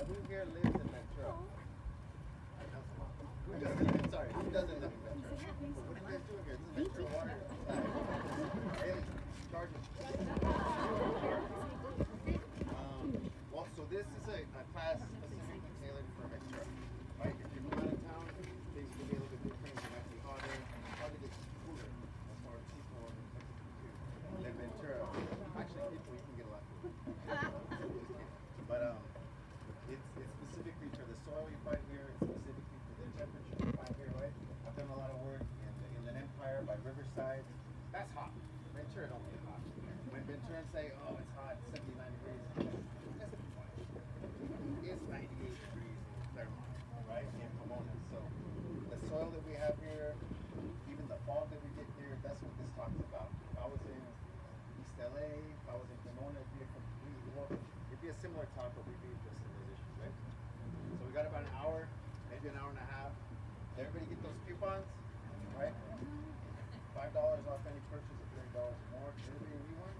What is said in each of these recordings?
who here lives in Ventura? Sorry, who doesn't live in Ventura? What are you guys doing here? This is Ventura water. Hey, charges. Well, so this is a class specifically tailored for Ventura, right? If you move out of town, things will be a little bit different. You might be hotter. Probably gets cooler as far as people are in Ventura. Actually, people, you can get a lot cooler. But it's specifically for the soil you find here. It's specifically for the temperature you find here, right? I've done a lot of work in the Inland Empire by Riverside. That's hot. Ventura don't get hot. When Venturans say, oh, it's hot, 79 degrees, that's quiet. It's 98 degrees in Claremont, right? In Pomona. So the soil that we have here, even the fog that we get here, that's what this talks about. If I was in East LA, if I was in Pomona, it'd be a similar talk, but we'd be addressing those issues, right? So we got about an hour, maybe an hour and a half. Did everybody get those coupons, right? $5 off any purchase of $30 or more. Anybody need one?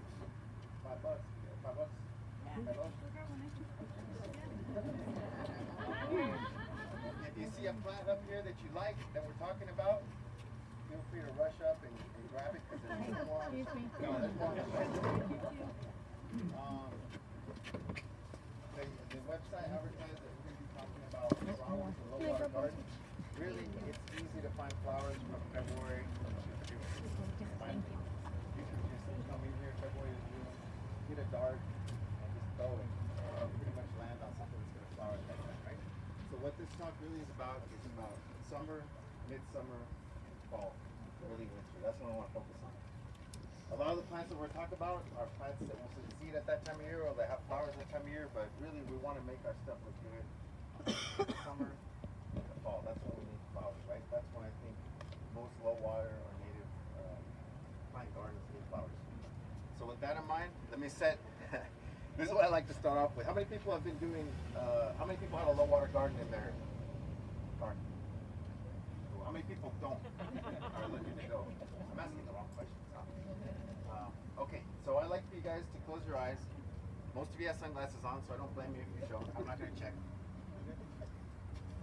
$5. $5. If you see a plant up here that you like, that we're talking about, feel free to rush up and grab it because there's more. No, there's more. The website advertised that we're going to be talking about flowers and low water gardens. Really, it's easy to find flowers from February to June. You can just come in here February to June, get a dart, and just throw it. Pretty much land on something that's going to flower at that time, right? So what this talk really is about summer, midsummer, fall, early winter. That's what I want to focus on. A lot of the plants that we're talking about are plants that will succeed at that time of year or they have flowers that time of year, but really we want to make our stuff look good. Summer, the fall, that's when we need flowers, right? That's when I think most low water or native plant gardens need flowers. So with that in mind, let me set, this is what I like to start off with. How many people have been doing, how many people have a low water garden in their garden? How many people don't are looking to go? I'm asking the wrong questions. Okay, so I like for you guys to close your eyes. Most of you have sunglasses on, so I don't blame you if you don't. I'm not going to check.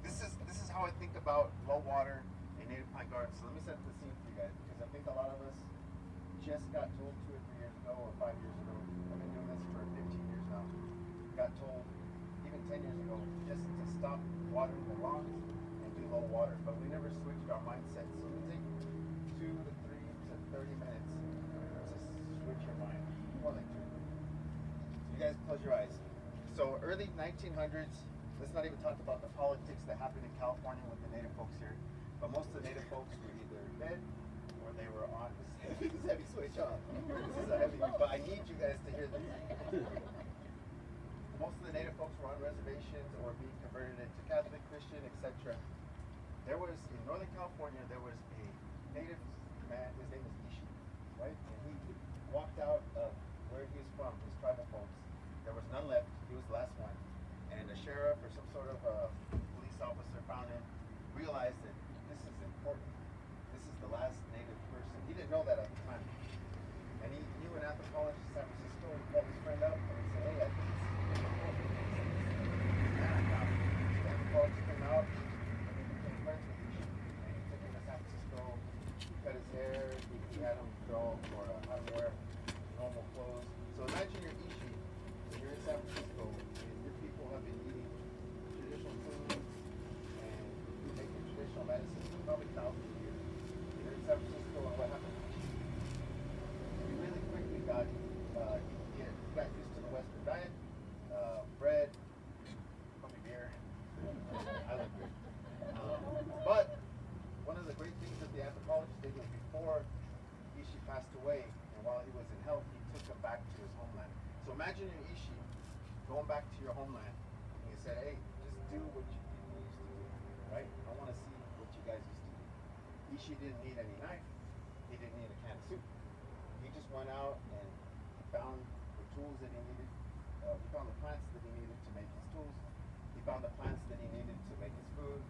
This is how I think about low water and native plant gardens. So let me set the scene for you guys because I think a lot of us just got told 2 or 3 years ago or 5 years ago. I've been doing this for 15 years now. Got told even 10 years ago just to stop watering the lawns and do low water, but we never switched our mindset. So we take 2 to 3 to 30 minutes to switch your mind. More like 2. So you guys close your eyes. So early 1900s, let's not even talk about the politics that happened in California with the native folks here, but most of the native folks were either dead or they were on this heavy switch on. This is a heavy, but I need you guys to hear this. Most of the native folks were on reservations or being converted into Catholic, Christian, etc. There was, in Northern California, there was a native man, his name was Ishi, right? And he walked out of where he was from, his tribal folks. There was none left, he was the last one. And a sheriff or some sort of police officer found him, realized that this is important. This is the last native person. He didn't know that at the time. And he knew an anthropologist in San Francisco. He called his friend up and he said, hey, I think it's important. The anthropologist came out and he became friends with Ishi. And he took him to San Francisco, he cut his hair, he had him draw or had him wear normal clothes. So imagine you're Ishi, and you're in San Francisco, and your people have been eating traditional food and making traditional medicine for probably thousands of years. You're in San Francisco, and what happened? You really quickly got used to the Western diet, bread, probably beer. I like beer. But one of the great things that the anthropologist did was before Ishi passed away, and while he was in health, he took him back to his homeland. So imagine you're Ishi going back to your homeland, and he said, hey, just do what you people used to do, right? I want to see what you guys used to do. Ishi didn't need any knife. He didn't need a can of soup. He just went out and found the tools that he needed. He found the plants that he needed to make his tools. He found the plants that he needed to make his food.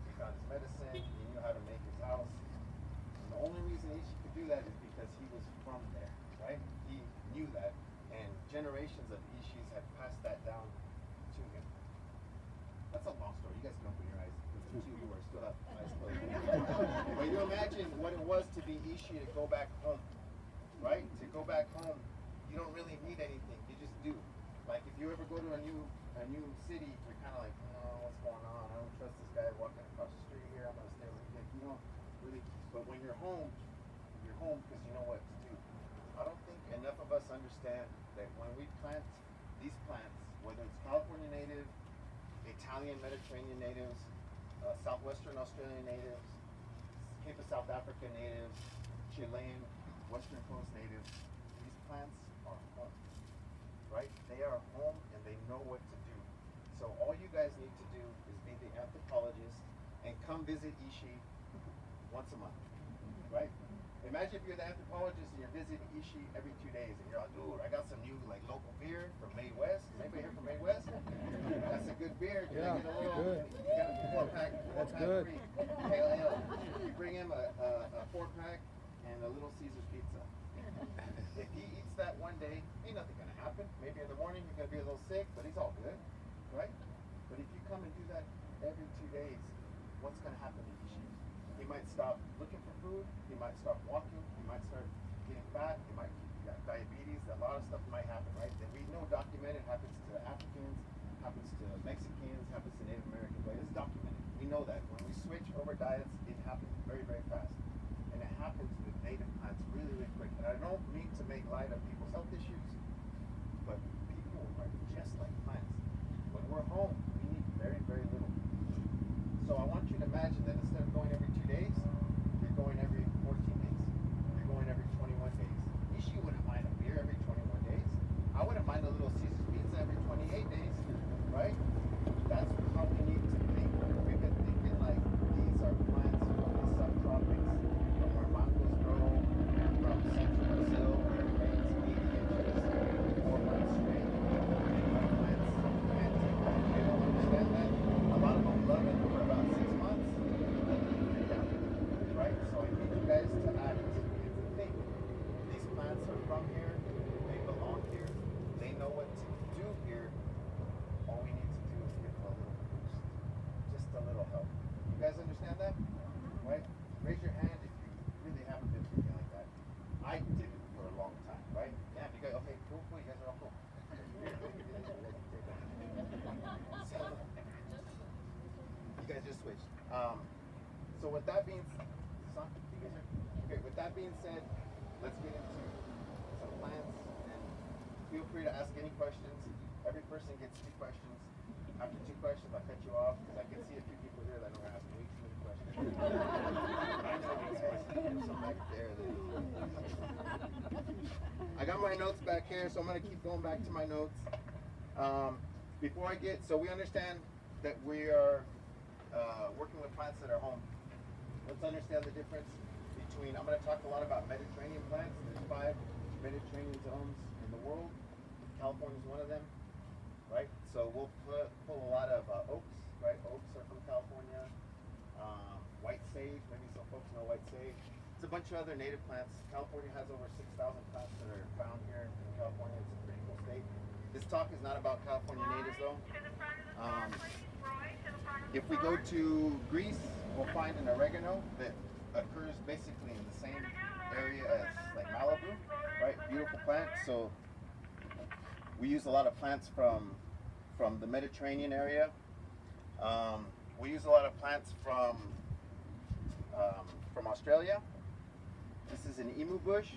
He found his medicine. He knew how to make his house. And the only reason Ishi could do that is because he was from there, right? He knew that, and generations of Ishis had passed that down to him. imagine what it was to be Ishi to go back home, right? To go back home, you don't really need anything. You just do. Like if you ever go to a new city, you're kind of like, oh, what's going on? I don't trust this guy walking across the street here. I'm gonna stay over here. You don't really. But when you're home because you know what to do. I don't think enough of us understand that when we plant these plants, whether it's California native, Italian Mediterranean natives, Southwestern Australian natives, Cape of South Africa natives, Chilean, Western Coast natives, these plants are home, right? They are home and they know what to do. So all you guys need to do is be the anthropologist and come visit Ishi once a month, right? Imagine if you're the anthropologist and you're visiting Ishi every 2 days and you're like, dude, I got some new like local beer from May West. Is anybody here from May West? That's a good beer. Can I get a little, good. You got a four pack good. free. Pale ale. You bring him a 4-pack and a Little Caesar's pizza. If he eats that one day, ain't nothing gonna happen. Maybe in the morning you're gonna be a little sick, but he's all good, right? But if you come and do that every 2 days, what's gonna happen to Ishi? He might stop looking for food. He might stop walking. He might start getting fat. He might get diabetes. A lot of stuff might happen, right? That we know documented happens to Africans, happens to Mexicans, happens to Native Americans. Right? It's documented. We know that when we switch over diets, it happens very, very fast, and it happens with native plants really, really quick. And I don't mean to make light of people's health issues, but people are just like plants. When we're home, we need very, very little. So I want you to imagine that instead of going every 2 days, you're going every 14 days. You're going every 21 days. Ishi wouldn't mind a beer every 21 days. I wouldn't mind a Little Caesar's pizza every 28 days, right? That's how we need to think. We've been thinking like these are plants from the subtropics, from where mangoes grow, from central Brazil, where it rains 80 inches, 4 months straight. Our plants can't take that. They don't understand that. A lot of them love it for about 6 months, and then they're down. Right? So I need you guys to act and to think. These plants are from here, they belong here, they know what to do here. All we need to do is give them a little boost. Just a little help. You guys understand that? Right? Raise your hand if you really haven't been thinking like that. I did it for a long time, right? Yeah, you guys, okay, cool, you guys are all cool. So, you guys just switched. So with that being said, let's get into some plants and feel free to ask any questions. Every person gets 2 questions. After 2 questions, I'll cut you off because I can see a few people here that are asking way too many questions. I know you guys. There's some back there. I got my notes back here, so I'm going to keep going back to my notes. So we understand that we are working with plants that are home. Let's understand the difference between, I'm going to talk a lot about Mediterranean plants. There's 5 Mediterranean zones in the world. California is one of them, right? So we'll pull a lot of oaks, right? Oaks are from California. White sage, maybe some folks know white sage. It's a bunch of other native plants. California has over 6,000 plants that are found here in California. It's a pretty cool state. This talk is not about California natives though. If we go to Greece, we'll find an oregano that occurs basically in the same area as like Malibu, right? Beautiful plant. So we use a lot of plants from the Mediterranean area. We use a lot of plants from Australia. This is an emu bush,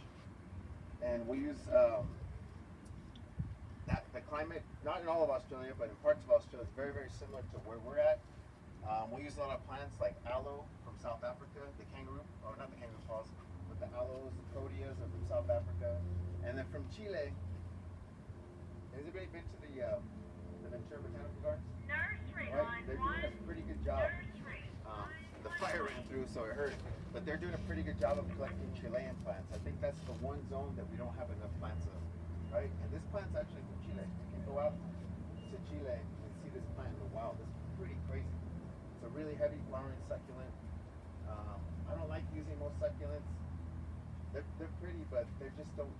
and we use the climate, not in all of Australia, but in parts of Australia, is very, very similar to where we're at. We use a lot of plants like aloe from South Africa, the kangaroo, or not the kangaroo paws, but the aloes, the proteas are from South Africa. And then from Chile, has anybody been to the Ventura Botanical Gardens? Nursery Right? They're doing a pretty good job. The fire ran through, so it hurt. But they're doing a pretty good job of collecting Chilean plants. I think that's the one zone that we don't have enough plants of, right? And this plant's actually from Chile. You can go out to Chile and see this plant in the wild. This is pretty crazy. It's a really heavy flowering succulent. I don't like using most succulents. They're pretty, but they just don't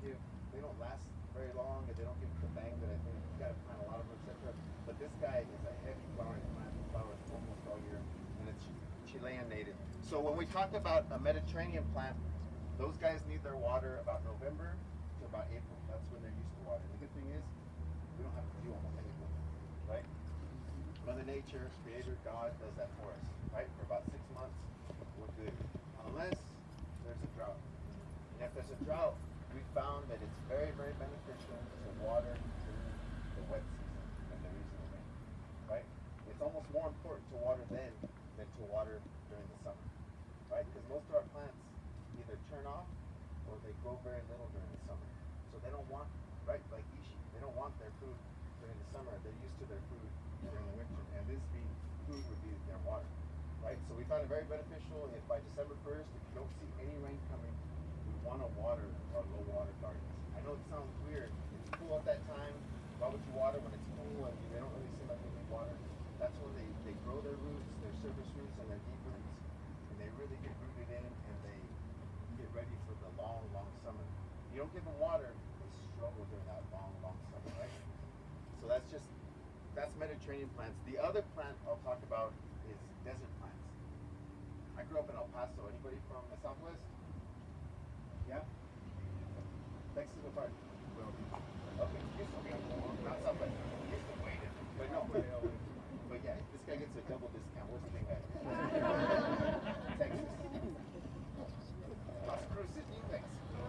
last very long, and they don't give the bang that I think. You gotta plant a lot of them, etc. But this guy is a heavy flowering plant. It flowers almost all year, and it's Chilean native. So when we talk about a Mediterranean plant, those guys need their water about November to about April. That's when they're used to water. The good thing is, we don't have to do almost anything, right? Mother Nature, Creator, God does that for us, right? For about 6 months, we're good. Unless there's a drought. And if there's a drought, we found that it's very, very beneficial to water during the wet season when there isn't rain, right? It's almost more important to water then than to water during the summer, right? Because most of our plants either turn off or they grow very little during the summer. So they don't want, right, like ishi, they don't want their food during the summer. They're used to their food during the winter. And this being food would be their water, right? So we found it very beneficial if by December 1st, if you don't see any rain coming, we want to water our low water gardens. I know it sounds weird. It's cool at that time. Why would you water when it's cool and they don't really seem like they need water? That's when they grow their roots, their surface roots and their deep roots. And they really get rooted in and they get ready for the long, long summer. You don't give them water, they struggle during that long, long summer, right? So that's Mediterranean plants. The other plant I'll talk about is desert plants. I grew up in El Paso. Anybody from the Southwest? Yeah? Texas or part? Okay, not Southwest. But no, but yeah, this guy gets a double discount. What's the thing at? Texas. Las Cruces, New Mexico.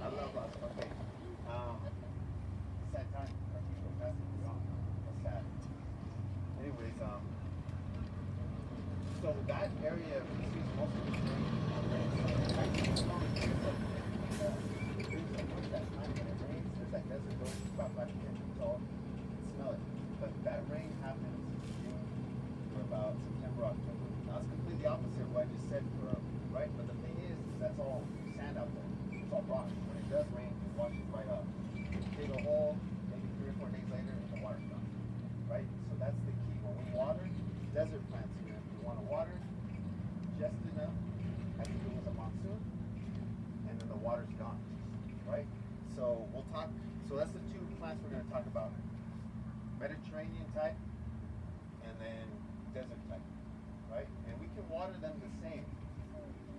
I love Las Cruces. Sad time. That's sad. Anyways, so that area receives most of the rain. There's that time when it rains, there's that desert goes about 5 to 10 feet tall. You can smell it. But that rain happens June for about September, October. Now it's completely opposite of what I just said for right? But the thing is that's all sand out there. It's all rock. When it does rain, it washes right up. You dig a hole, maybe 3 or 4 days later, and the water's gone. Right? So that's the key. When we water desert plants here, we want to water just enough as if it was a monsoon, and then the water's gone. Right? So we'll talk. So that's the 2 plants we're going to talk about. Mediterranean type, and then desert type, right? And we can water them the same.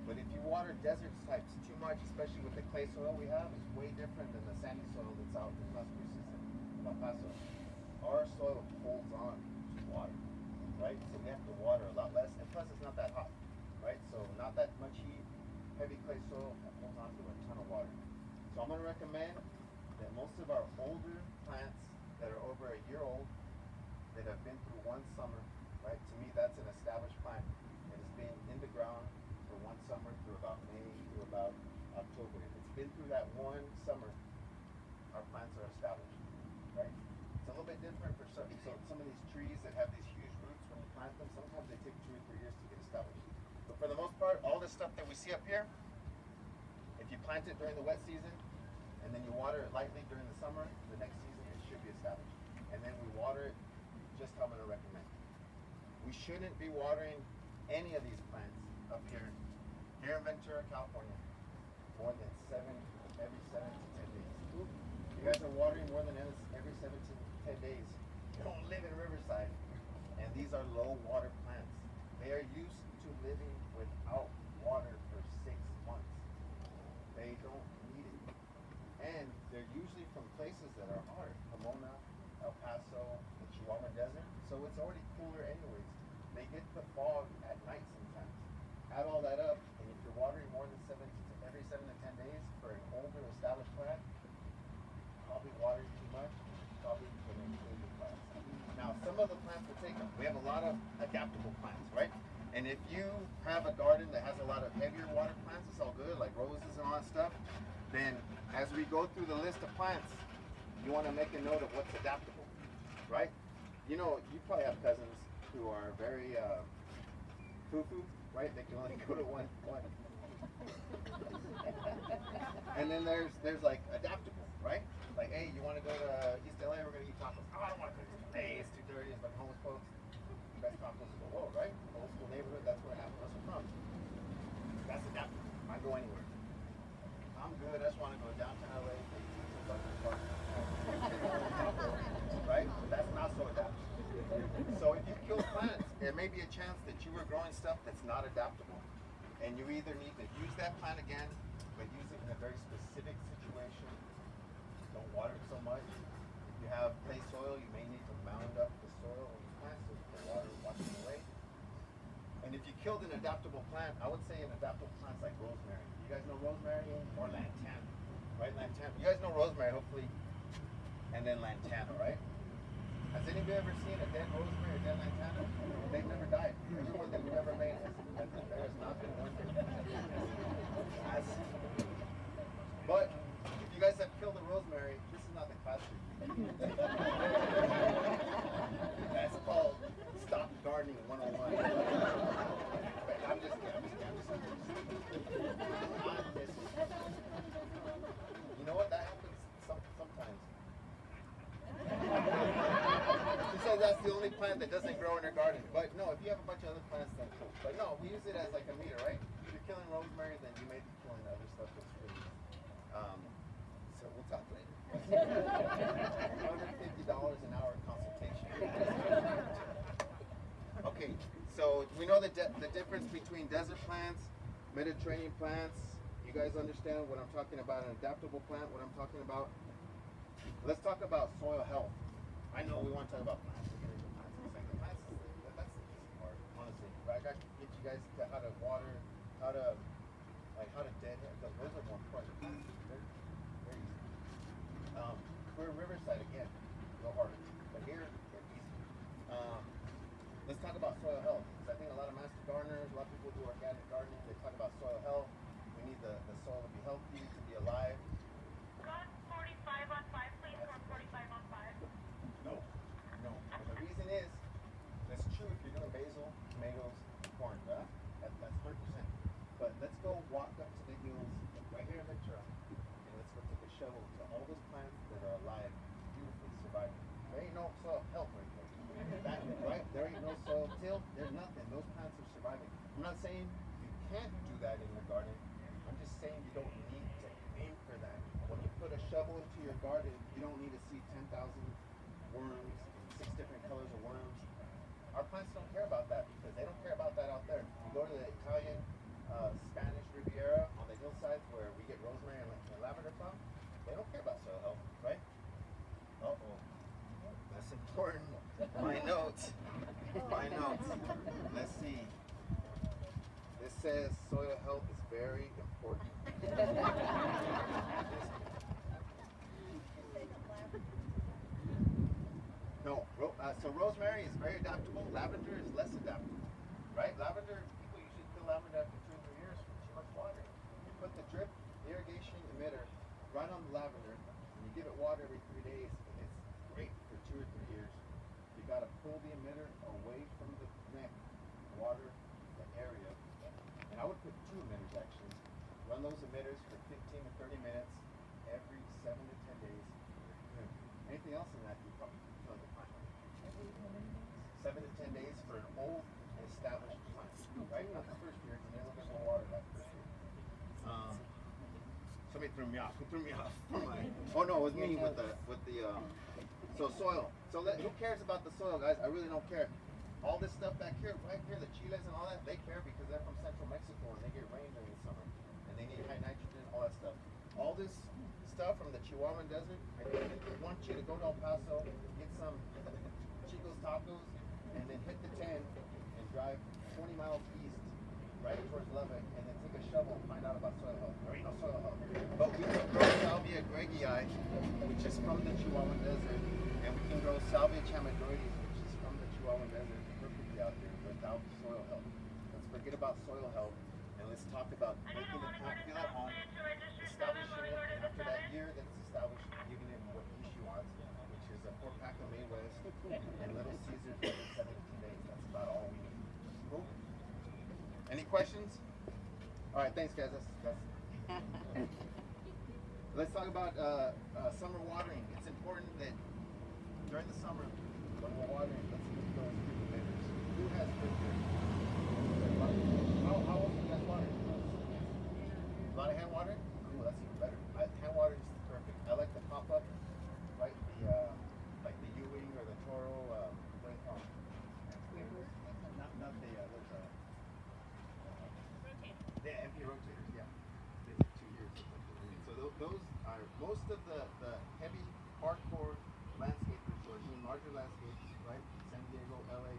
But if you water desert types too much, especially with the clay soil we have, it's way different than the sandy soil that's out in Las Cruces and El Paso. Our soil holds on to water, right? So we have to water a lot less, and plus it's not that hot, right? So not that much heat, heavy clay soil holds on to a ton of water. So I'm going to recommend that most of our older plants that are over a year old, that have been through one summer, right? To me, that's an established plant that has been in the ground for one summer through about May to about October. If it's been through that one summer, our plants are established, right? It's a little bit different for some of these trees that have these huge roots. When you plant them, sometimes they take 2 or 3 years to get established. But for the most part, all this stuff that we see up here, if you plant it during the wet season, and then you water it lightly during the summer, the next season it should be established. And then we water it just how I'm going to recommend. We shouldn't be watering any of these plants up here in Ventura, California, more than every 7 to 10 days. You guys are watering more than every 7 to 10 days. You don't live in Riverside. And these are low water plants. They are used to living without water for 6 months. They don't need it. And they're usually from places that are hot. Pomona, El Paso, the Chihuahua Desert. So it's already cooler anyways. They get the fog at night sometimes. Add all that up, and if you're watering more than every 7 to 10 days for an older established plant, probably watering too much, probably going to kill your plants. Now, some of the plants will take them. We have a lot of adaptable plants, right? And if you have a garden that has a lot of heavier water plants, it's all good, like roses and all that stuff, then as we go through the list of plants, you want to make a note of what's adaptable, right? You know, you probably have cousins who are very foo-foo, right? They can only go to one. And then there's like adaptable, right? Like, hey, you want to go to East LA? We're going to eat tacos. Oh, I don't want to go to East LA. It's too dirty. It's like homeless folks. Best tacos in the world, right? Old school neighborhood. That's where half of us are from. That's adaptable. I go anywhere. I'm good. I just want to go downtown LA. Right? But that's not so adaptable. So if you kill plants, there may be a chance that you were growing stuff that's not adaptable. And you either need to use that plant again, but use it in a very specific situation. Don't water it so much. If you have clay soil, you may need to mound up the soil when you plant so the water washes away. And if you killed an adaptable plant, I would say an adaptable plant's like rosemary. You guys know rosemary? Or lantana, right? Lantana. You guys know rosemary, hopefully. And then lantana, right? Has anybody ever seen a dead rosemary or dead lantana? They've never died. Everyone that we've ever made there has not been one. But if you guys have killed a rosemary, this is not the class for you. That's called Stop Gardening 101. I'm just kidding. You know what? That happens sometimes. She says that's the only plant that doesn't grow in her garden. But no, if you have a bunch of other plants, then cool. But no, we use it as like a meter, right? If you're killing rosemary, then you may be killing other stuff that's pretty. So we'll talk later. $150 an hour consultation. Okay, so we know the difference between desert plants, Mediterranean plants. You guys understand what I'm talking about, an adaptable plant, what I'm talking about? Let's talk about soil health. I know we want to talk about plants. We're going to do plants in a second. Plants, that's the easy part, honestly. I got to get you guys to how to water, how to deadhead. Those are more important. Plants, they're very easy. We're Riverside again, go harder. But here, they're easy. Let's talk about soil health. Because I think a lot of master gardeners, a lot of people who do organic gardening, they talk about soil health. We need the soil to be healthy, to be alive. Got 45 on 5, please. Or 45 on 5. No. And the reason is, that's true if you're doing basil, tomatoes, corn, right? That's 100%. But let's go walk up to the hills right here in Ventura, and let's go take a shovel to all those plants that are alive, beautifully surviving. There ain't no soil health right there. Right? There ain't no soil till, there's nothing. Those plants are surviving. I'm not saying you can't do that in your garden. I'm just saying you don't need to aim for that. When you put a shovel into your garden, you don't need to see 10,000 worms, 6 different colors of worms. Our plants don't care about that because they don't care about that out there. You go to the Italian, Spanish Riviera on the hillsides where we get rosemary and lavender from, they don't care about soil health, right? Uh-oh. That's important. My notes. Let's see. This says soil health is very important. No, so rosemary is very adaptable. Lavender is less adaptable, right? Lavender, people usually kill lavender after 2 or 3 years from too much water. You put the drip irrigation emitter right on the lavender, and you give it water every 3 days, and it's great for 2 or 3 years. You got to pull the emitter away from the neck, water the area, and I would put 2 emitters actually. Run those emitters for 15 to 30 minutes every 7 to 10 days. Anything else in that, you probably kill the plant. 7 to 10 days for an old established plant, right? Not the first year, because they don't get more water that first year. Somebody threw me off. Who threw me off? Oh no, it was me with the so soil. So who cares about the soil, guys? I really don't care. All this stuff back here, right here, the chiles and all that, they care because they're from central Mexico and they get rain during the summer. And they need high nitrogen, all that stuff. All this stuff from the Chihuahuan Desert, I want you to go to El Paso, get some Chico's tacos, and then hit the 10 and drive 20 miles east, right towards Lubbock, and then take a shovel and find out about soil health. There ain't no soil health. But we can grow Salvia greggii, which is from the Chihuahuan Desert, and we can grow Salvia chamadroides, which is from the Chihuahuan Desert, perfectly out there without soil health. Let's forget about soil health, and let's talk about making the plant feel at home, establishing it, and after that year that it's established, giving it what she wants, which is a 4-pack of May West and Little Caesars for 17 days. That's about all we need. Cool? Any questions? All right, thanks guys. That's Let's talk about summer watering. It's important that during the summer, when we're watering, let's use those emitters. Who has drip? How often do you guys water? A lot of hand watering? Cool, that's even better. Hand watering is perfect. I like the pop-up, right? Like the Ewing or the Toro, what do you call them? Not the, most of the heavy, hardcore landscapers who are doing larger landscapes, right? San Diego, LA,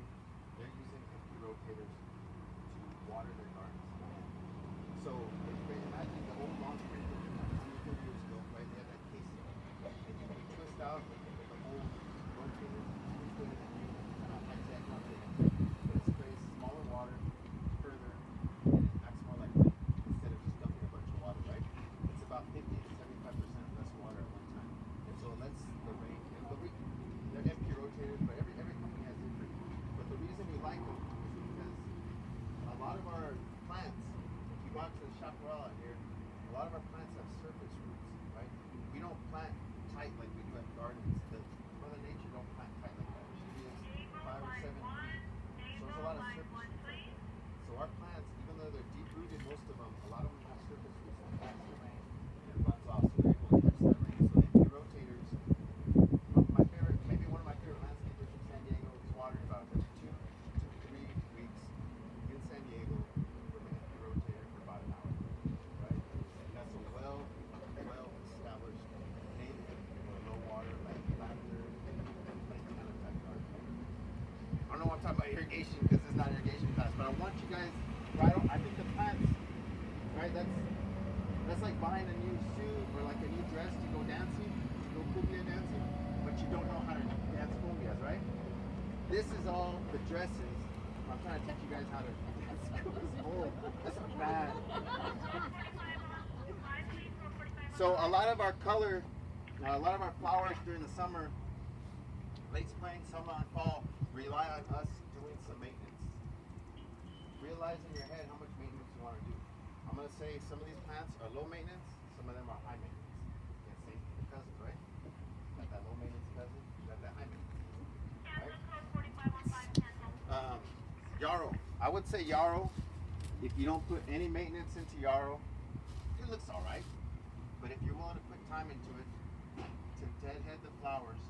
they're using empty rotators to water their gardens. So if you imagine the old long sprinklers from 100 years ago, right? They had that casing, and you can twist out the old rotator, you put it in a new high-tech rotator, but it sprays smaller water further, and it acts more like rain instead of just dumping a bunch of water, right? It's about 50 to 75% less water at one time, and so it lets the rain. And they're empty rotators, but every company has different. But the reason we like them is because a lot of our plants, if you go out to the chaparral out here, a lot of our plants have surface roots, right? We don't plant tight like we do at gardens. Mother Nature don't plant tight like that. She is 5 or 7 feet. So there's a lot of surface roots. So our plants, even though they're deep rooted, most of them, a lot of them have surface roots that catch the rain and it runs off, so they're able to catch that rain. So the empty rotators, my favorite, maybe one of my favorite landscapers from San Diego is watered about every 2 to 3 weeks in San Diego with an empty rotator for about an hour, right? And that's a well-established native or low water like lavender and kind of type garden. I don't know why I'm talking about irrigation because it's not irrigation class, but I want you guys, right? I think the plants, right? That's like buying a new suit or like a new dress to go dancing, to go cumbia dancing, but you don't know how to dance cumbias, right? This is all the dresses. I'm trying to teach you guys how to dance cumbias. Oh, that's bad. So a lot of our color, a lot of our flowers during the summer, late spring, summer, and fall rely on us doing some maintenance. Realize in your head how much maintenance you want to do. I'm going to say some of these plants are low maintenance, some of them are high maintenance. Yeah, same for the cousins, right? Got that low maintenance cousin, got that high maintenance. Right? Yarrow. I would say yarrow, if you don't put any maintenance into yarrow, it looks alright. But if you're willing to put time into it to deadhead the flowers,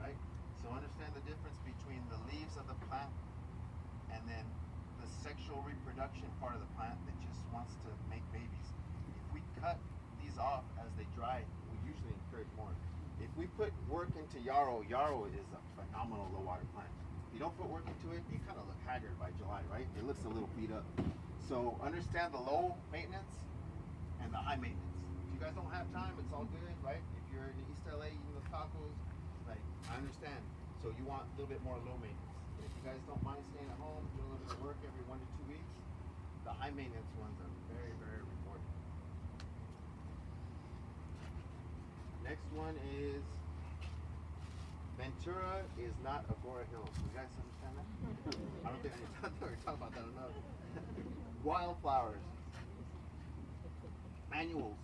right? So understand the difference between the leaves of the plant and then the sexual reproduction part of the plant that just wants to make babies. If we cut these off as they dry, we usually encourage more. If we put work into yarrow, yarrow is a phenomenal low water plant. If you don't put work into it, you kind of look haggard by July, right? It looks a little beat up. So understand the low maintenance and the high maintenance. If you guys don't have time, it's all good, right? If you're in East LA eating the tacos, like, I understand. So you want a little bit more low maintenance. But if you guys don't mind staying at home, doing a little bit of work every 1 to 2 weeks, the high maintenance ones are very, very rewarding. Next one is Ventura is not Agora Hills. You guys understand that? I don't think I need to talk about that enough. Wildflowers, annuals,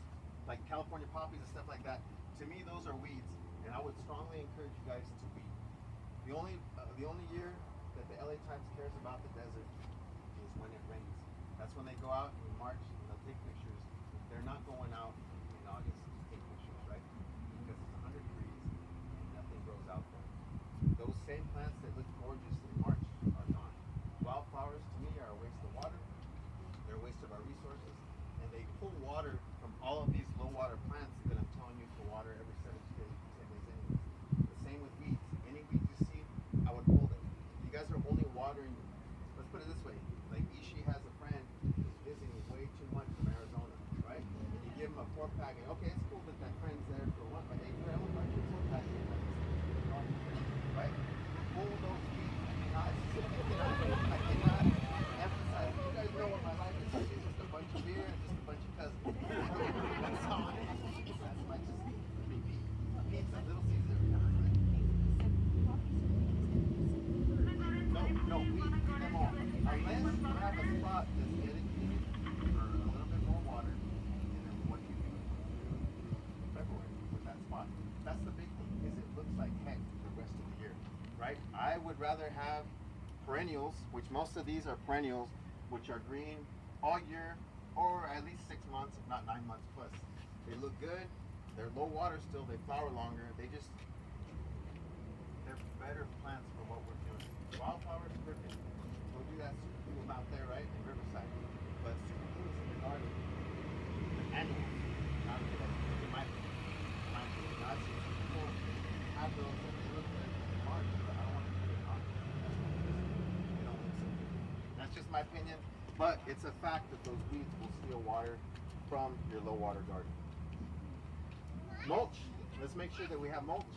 like California poppies and stuff like that. To me, those are weeds, and I would strongly encourage you guys to weed. The only year that the LA Times cares about the desert is when it rains. That's when they go out in March and they'll take pictures. They're not going out in August to take pictures, right? Because it's 100 degrees and nothing grows out there. Those same plants that look gorgeous in March are gone. Wildflowers to me are a waste of water. They're a waste of our resources, and they pull water from all of these low water plants that I'm telling you to water every 7 days anyways. The same with weeds. Any weed you see, I would pull them. You guys are only watering, let's put it this way, like Ishi has a friend who's visiting way too much from Arizona, right? And you give him a 4-pack, and okay, it's cool that that friend's there for one, but hey, I would like your 4-pack, right? Pull those weeds. I cannot emphasize, you guys know what my life is like. It's just a bunch of beer and just a bunch of cousins. That's all it is. That's my just repeat. Need some little seeds every now and then. No, we them all. Unless you have a spot that's dedicated for a little bit more water, and then what you do in February with that spot. That's the big thing, is it looks like heck the rest of the year, right? I would rather have perennials, which most of these are perennials, which are green all year, or at least 6 months, if not 9 months plus. They look good, they're low water still, they flower longer, they're better plants for what we're doing. Wildflowers, perfect. Go do that super cool out there, right, in Riverside. But super cool in the garden, the annuals, not in my opinion. my opinion, but it's a fact that those weeds will steal water from your low water garden. Mulch. Let's make sure that we have mulch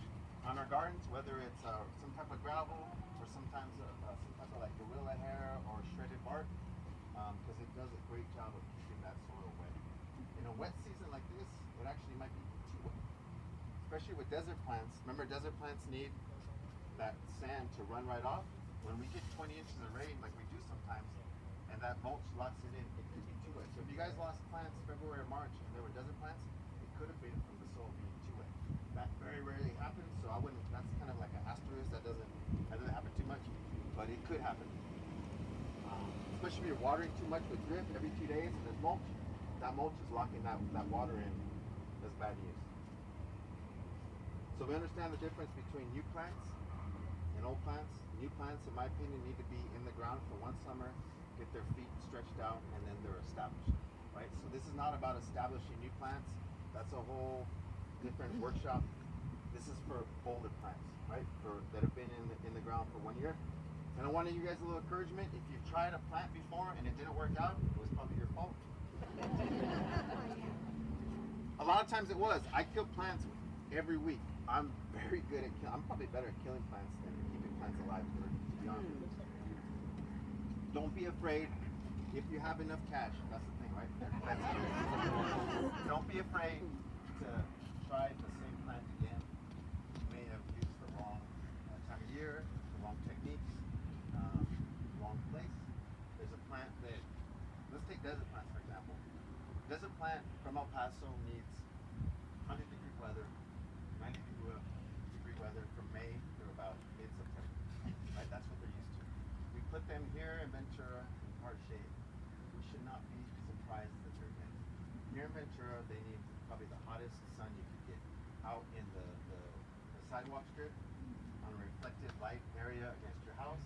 on our gardens, whether it's some type of gravel or sometimes some type of like gorilla hair or shredded bark, because it does a great job of keeping that soil wet. In a wet season like this, it actually might be too wet, especially with desert plants. Remember, desert plants need that sand to run right off. When we get 20 inches of rain, like we do sometimes, and that mulch locks it in, it could be too wet. So if you guys lost plants February or March and they were desert plants, it could have been from the soil being too wet. That very rarely happens, so I wouldn't. That's kind of like an asterisk. That doesn't happen too much, but it could happen. Especially if you're watering too much with drip every 2 days and there's mulch. That mulch is locking that water in. That's bad news. So we understand the difference between new plants and old plants. New plants, in my opinion, need to be in the ground for one summer, get their feet stretched out, and then they're established. Right? So this is not about establishing new plants. That's a whole different workshop. This is for older plants, right? That have been in the ground for 1 year. And I want to give you guys a little encouragement. If you've tried a plant before and it didn't work out, it was probably your fault. A lot of times it was. I kill plants every week. I'm very good at I'm probably better at killing plants than keeping plants alive, to be honest with you. Don't be afraid if you have enough cash. That's the thing, right? Don't be afraid to try the same plant again. You may have used the wrong time of year, the wrong techniques, wrong place. There's a plant that, let's take desert plants for example. Desert plant from El Paso needs 100-degree weather, 90-degree weather from May through about mid-September. Right? That's what they're used to. We put them here in Ventura in hard shade. We should not be surprised that they're dead. Here in Ventura, they need probably the hottest sun you could get out in the sidewalk strip on a reflective light area against your house.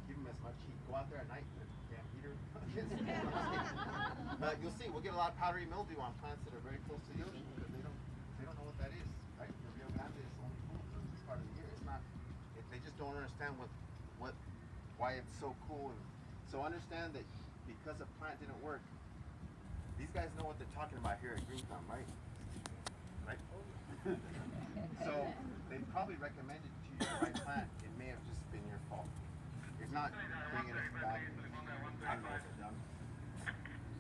Give them as much heat. Go out there at night with a damn heater. But you'll see, we'll get a lot of powdery mildew on plants that are very close to the ocean because they don't know what that is. Right? The Rio Grande is only cool for this part of the year. It's not. They just don't understand why it's so cool. And so understand that because a plant didn't work, these guys know what they're talking about here at Green Thumb, right? Right? So they probably recommended to you the right plant. It may have just been your fault. It's not bringing us back. I don't know what they've done.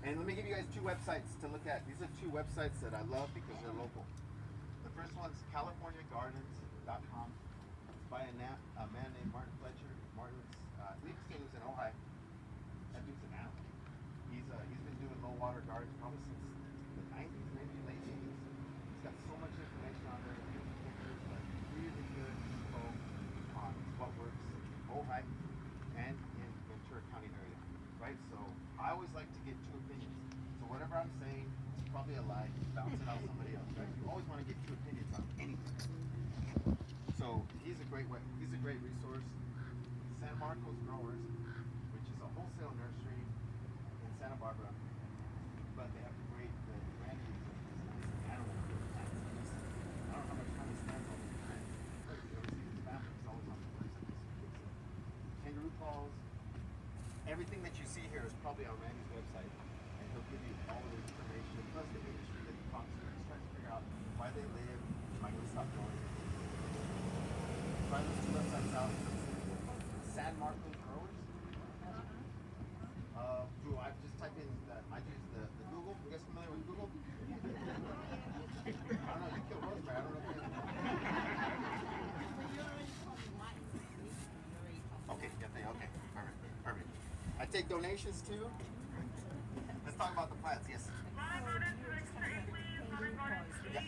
And let me give you guys 2 websites to look at. These are 2 websites that I love because they're local. The first one's CaliforniaGardens.com. It's by a man named Martin Fletcher. Martin's, I believe he lives in Ojai. That dude's an animal. He's been doing low water gardens probably since the 90s, maybe late 80s. He's got so much information on there, beautiful pictures, but really good info on what works in Ojai and in Ventura County area, right? So I always like to get 2 opinions. So whatever I'm saying is probably a lie. Bounce it off somebody else, right? You always want to get 2 opinions on anything. So he's a great resource. San Marcos Growers, which is a wholesale nursery in Santa Barbara, but they have great varieties of animal plants. I don't know how much time he spends on these plants. You ever see his family? He's always on the place. Kangaroo claws. Everything that you see here is probably on Randy's website, and he'll give you all the information, plus the industry that he talks to. He's trying to figure out why they live, am I going to stop growing? Try those 2 websites out. San Marcos Growers. I just type in I use the Google. You guys familiar with Google? I don't know. You kill rosemary. I don't know if you. Okay. Okay. Perfect. I take donations too. Let's talk about the plants. Yes. Yeah.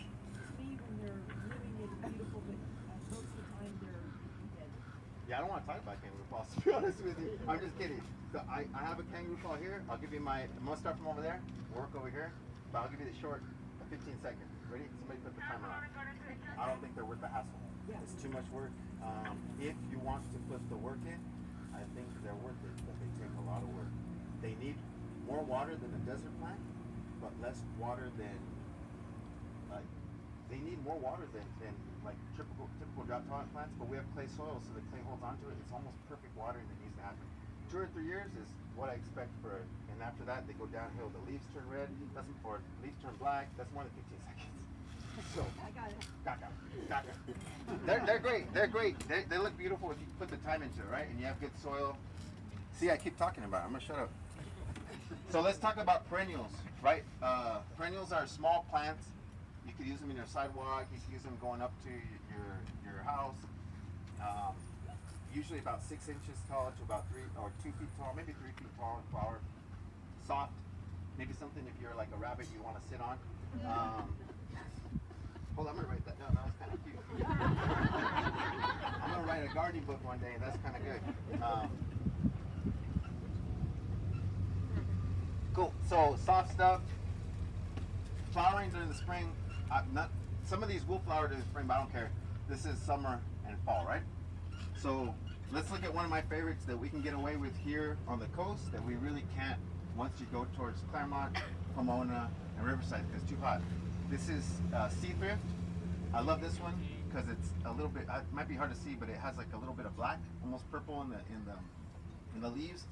Yeah, I don't want to talk about kangaroo claws, to be honest with you. I'm just kidding. So I have a kangaroo claw here. I'll give you I'm going to start from over there, work over here, but I'll give you the short 15 seconds. Ready? Somebody put the timer on. I don't think they're worth the hassle. It's too much work. If you want to put the work in, I think they're worth it, but they take a lot of work. They need more water than a desert plant, but less water than, they need more water than like typical drought tolerant plants, but we have clay soil, so the clay holds onto it. It's almost perfect watering that needs to happen. 2 or 3 years is what I expect for, and after that they go downhill. The leaves turn red, or leaves turn black. That's more than 15 seconds. So, I got it. Gaga. They're great. They're great. They look beautiful if you put the time into it, right? And you have good soil. See, I keep talking about it. I'm gonna shut up. So let's talk about perennials, right? Perennials are small plants. You could use them in your sidewalk. You could use them going up to your house. Usually about 6 inches tall to about 3 or 2 feet tall, maybe 3 feet tall in flower. Soft, maybe something if you're like a rabbit you want to sit on. Hold on, I'm gonna write that down. That was kind of cute. I'm gonna write a gardening book one day. That's kind of good. Cool. So soft stuff. Flowering during the spring. Some of these will flower during the spring, but I don't care. This is summer and fall, right? So let's look at one of my favorites that we can get away with here on the coast that we really can't once you go towards Claremont, Pomona, and Riverside because it's too hot. This is sea thrift. I love this one because it's a little bit. It might be hard to see, but it has like a little bit of black, almost purple in the leaves.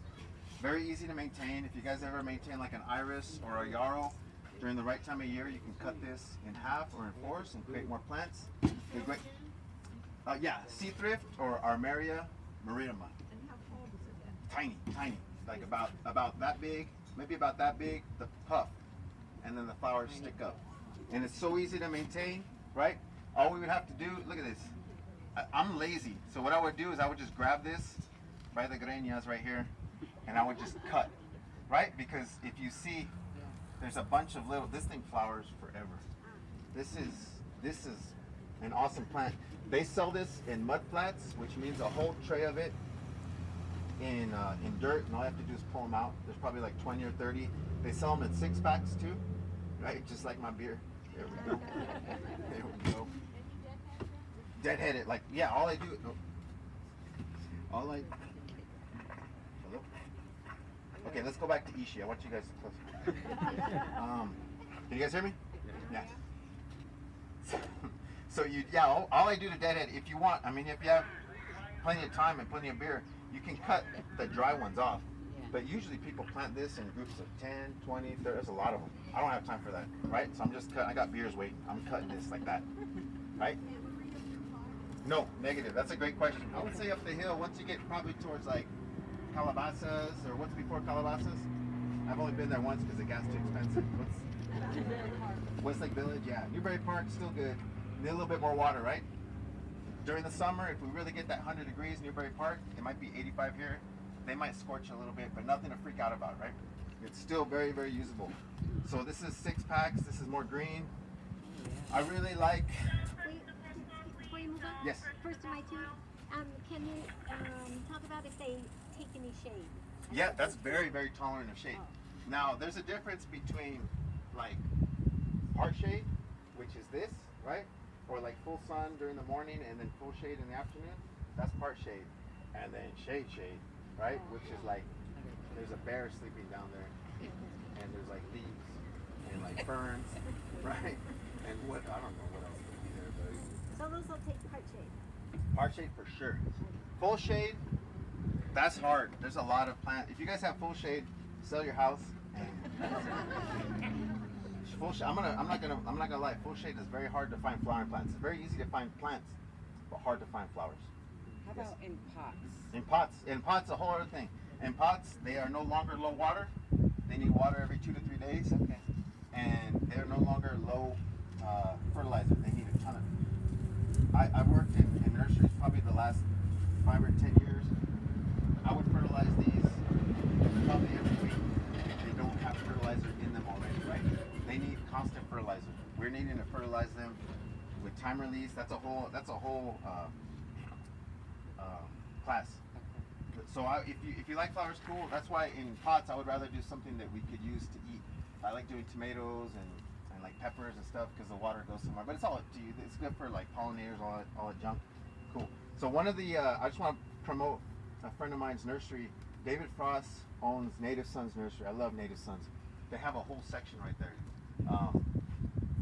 Very easy to maintain. If you guys ever maintain like an iris or a yarrow during the right time of year, you can cut this in half or in fours and create more plants. They're great. Yeah, sea thrift or Armeria marinima. And how tall does it get? Tiny, like about that big, maybe about that big. The puff, and then the flowers stick up, and it's so easy to maintain, right? All we would have to do, look at this. I'm lazy, so what I would do is I would just grab this by the greñas right here, and I would just cut, right? Because if you see, there's a bunch of little. This thing flowers forever. This is an awesome plant. They sell this in mud flats, which means a whole tray of it in dirt, and all you have to do is pull them out. There's probably like 20 or 30. They sell them in 6-packs too, right? Just like my beer. There we go. There we go. Deadheaded, like yeah. Hello. Okay, let's go back to Ishi. I want you guys to close. Can you guys hear me? Yeah. So all I do to deadhead, if you want, I mean, if you have plenty of time and plenty of beer, you can cut the dry ones off. But usually people plant this in groups of 10, 20, 30, there's a lot of them. I don't have time for that, right? So I'm just cutting, I got beers waiting. I'm cutting this like that, right? No, negative. That's a great question. I would say up the hill, once you get probably towards like Calabasas or what's before Calabasas. I've only been there once because the gas too expensive. Westlake Village, yeah. Newberry Park, still good. Need a little bit more water, right? During the summer, if we really get that 100 degrees, Newberry Park, it might be 85 here. They might scorch a little bit, but nothing to freak out about, right? It's still very, very usable. So this is 6-packs. This is more green. I really like. Wait, before you move on, Yes. first of my two, can you talk about if they take any shade? Yeah, that's very, very tolerant of shade. Now, there's a difference between like part shade, which is this, right? Or like full sun during the morning and then full shade in the afternoon. That's part shade. And then shade, right? Which is like, there's a bear sleeping down there. And there's like leaves and like ferns, right? And what, I don't know what else could be there, but. So those will take part shade. Part shade for sure. Full shade, that's hard. There's a lot of plants. If you guys have full shade, sell your house. Full shade. I'm not gonna lie. Full shade is very hard to find flowering plants. It's very easy to find plants, but hard to find flowers. How about in pots? In pots, a whole other thing. In pots, they are no longer low water. They need water every 2 to 3 days. Okay. And they're no longer low fertilizer. They need a ton of it. I've worked in nurseries probably the last 5 or 10 years. I would fertilize these probably every week. They don't have fertilizer in them already, right? They need constant fertilizer. We're needing to fertilize them with time release. That's a whole class. So if you like flowers, cool. That's why in pots I would rather do something that we could use to eat. I like doing tomatoes and like peppers and stuff because the water goes somewhere. But it's all up to you. It's good for like pollinators, all that junk. Cool. So one of the I just want to promote a friend of mine's nursery. David Frost owns Native Sons Nursery. I love Native Sons. They have a whole section right there.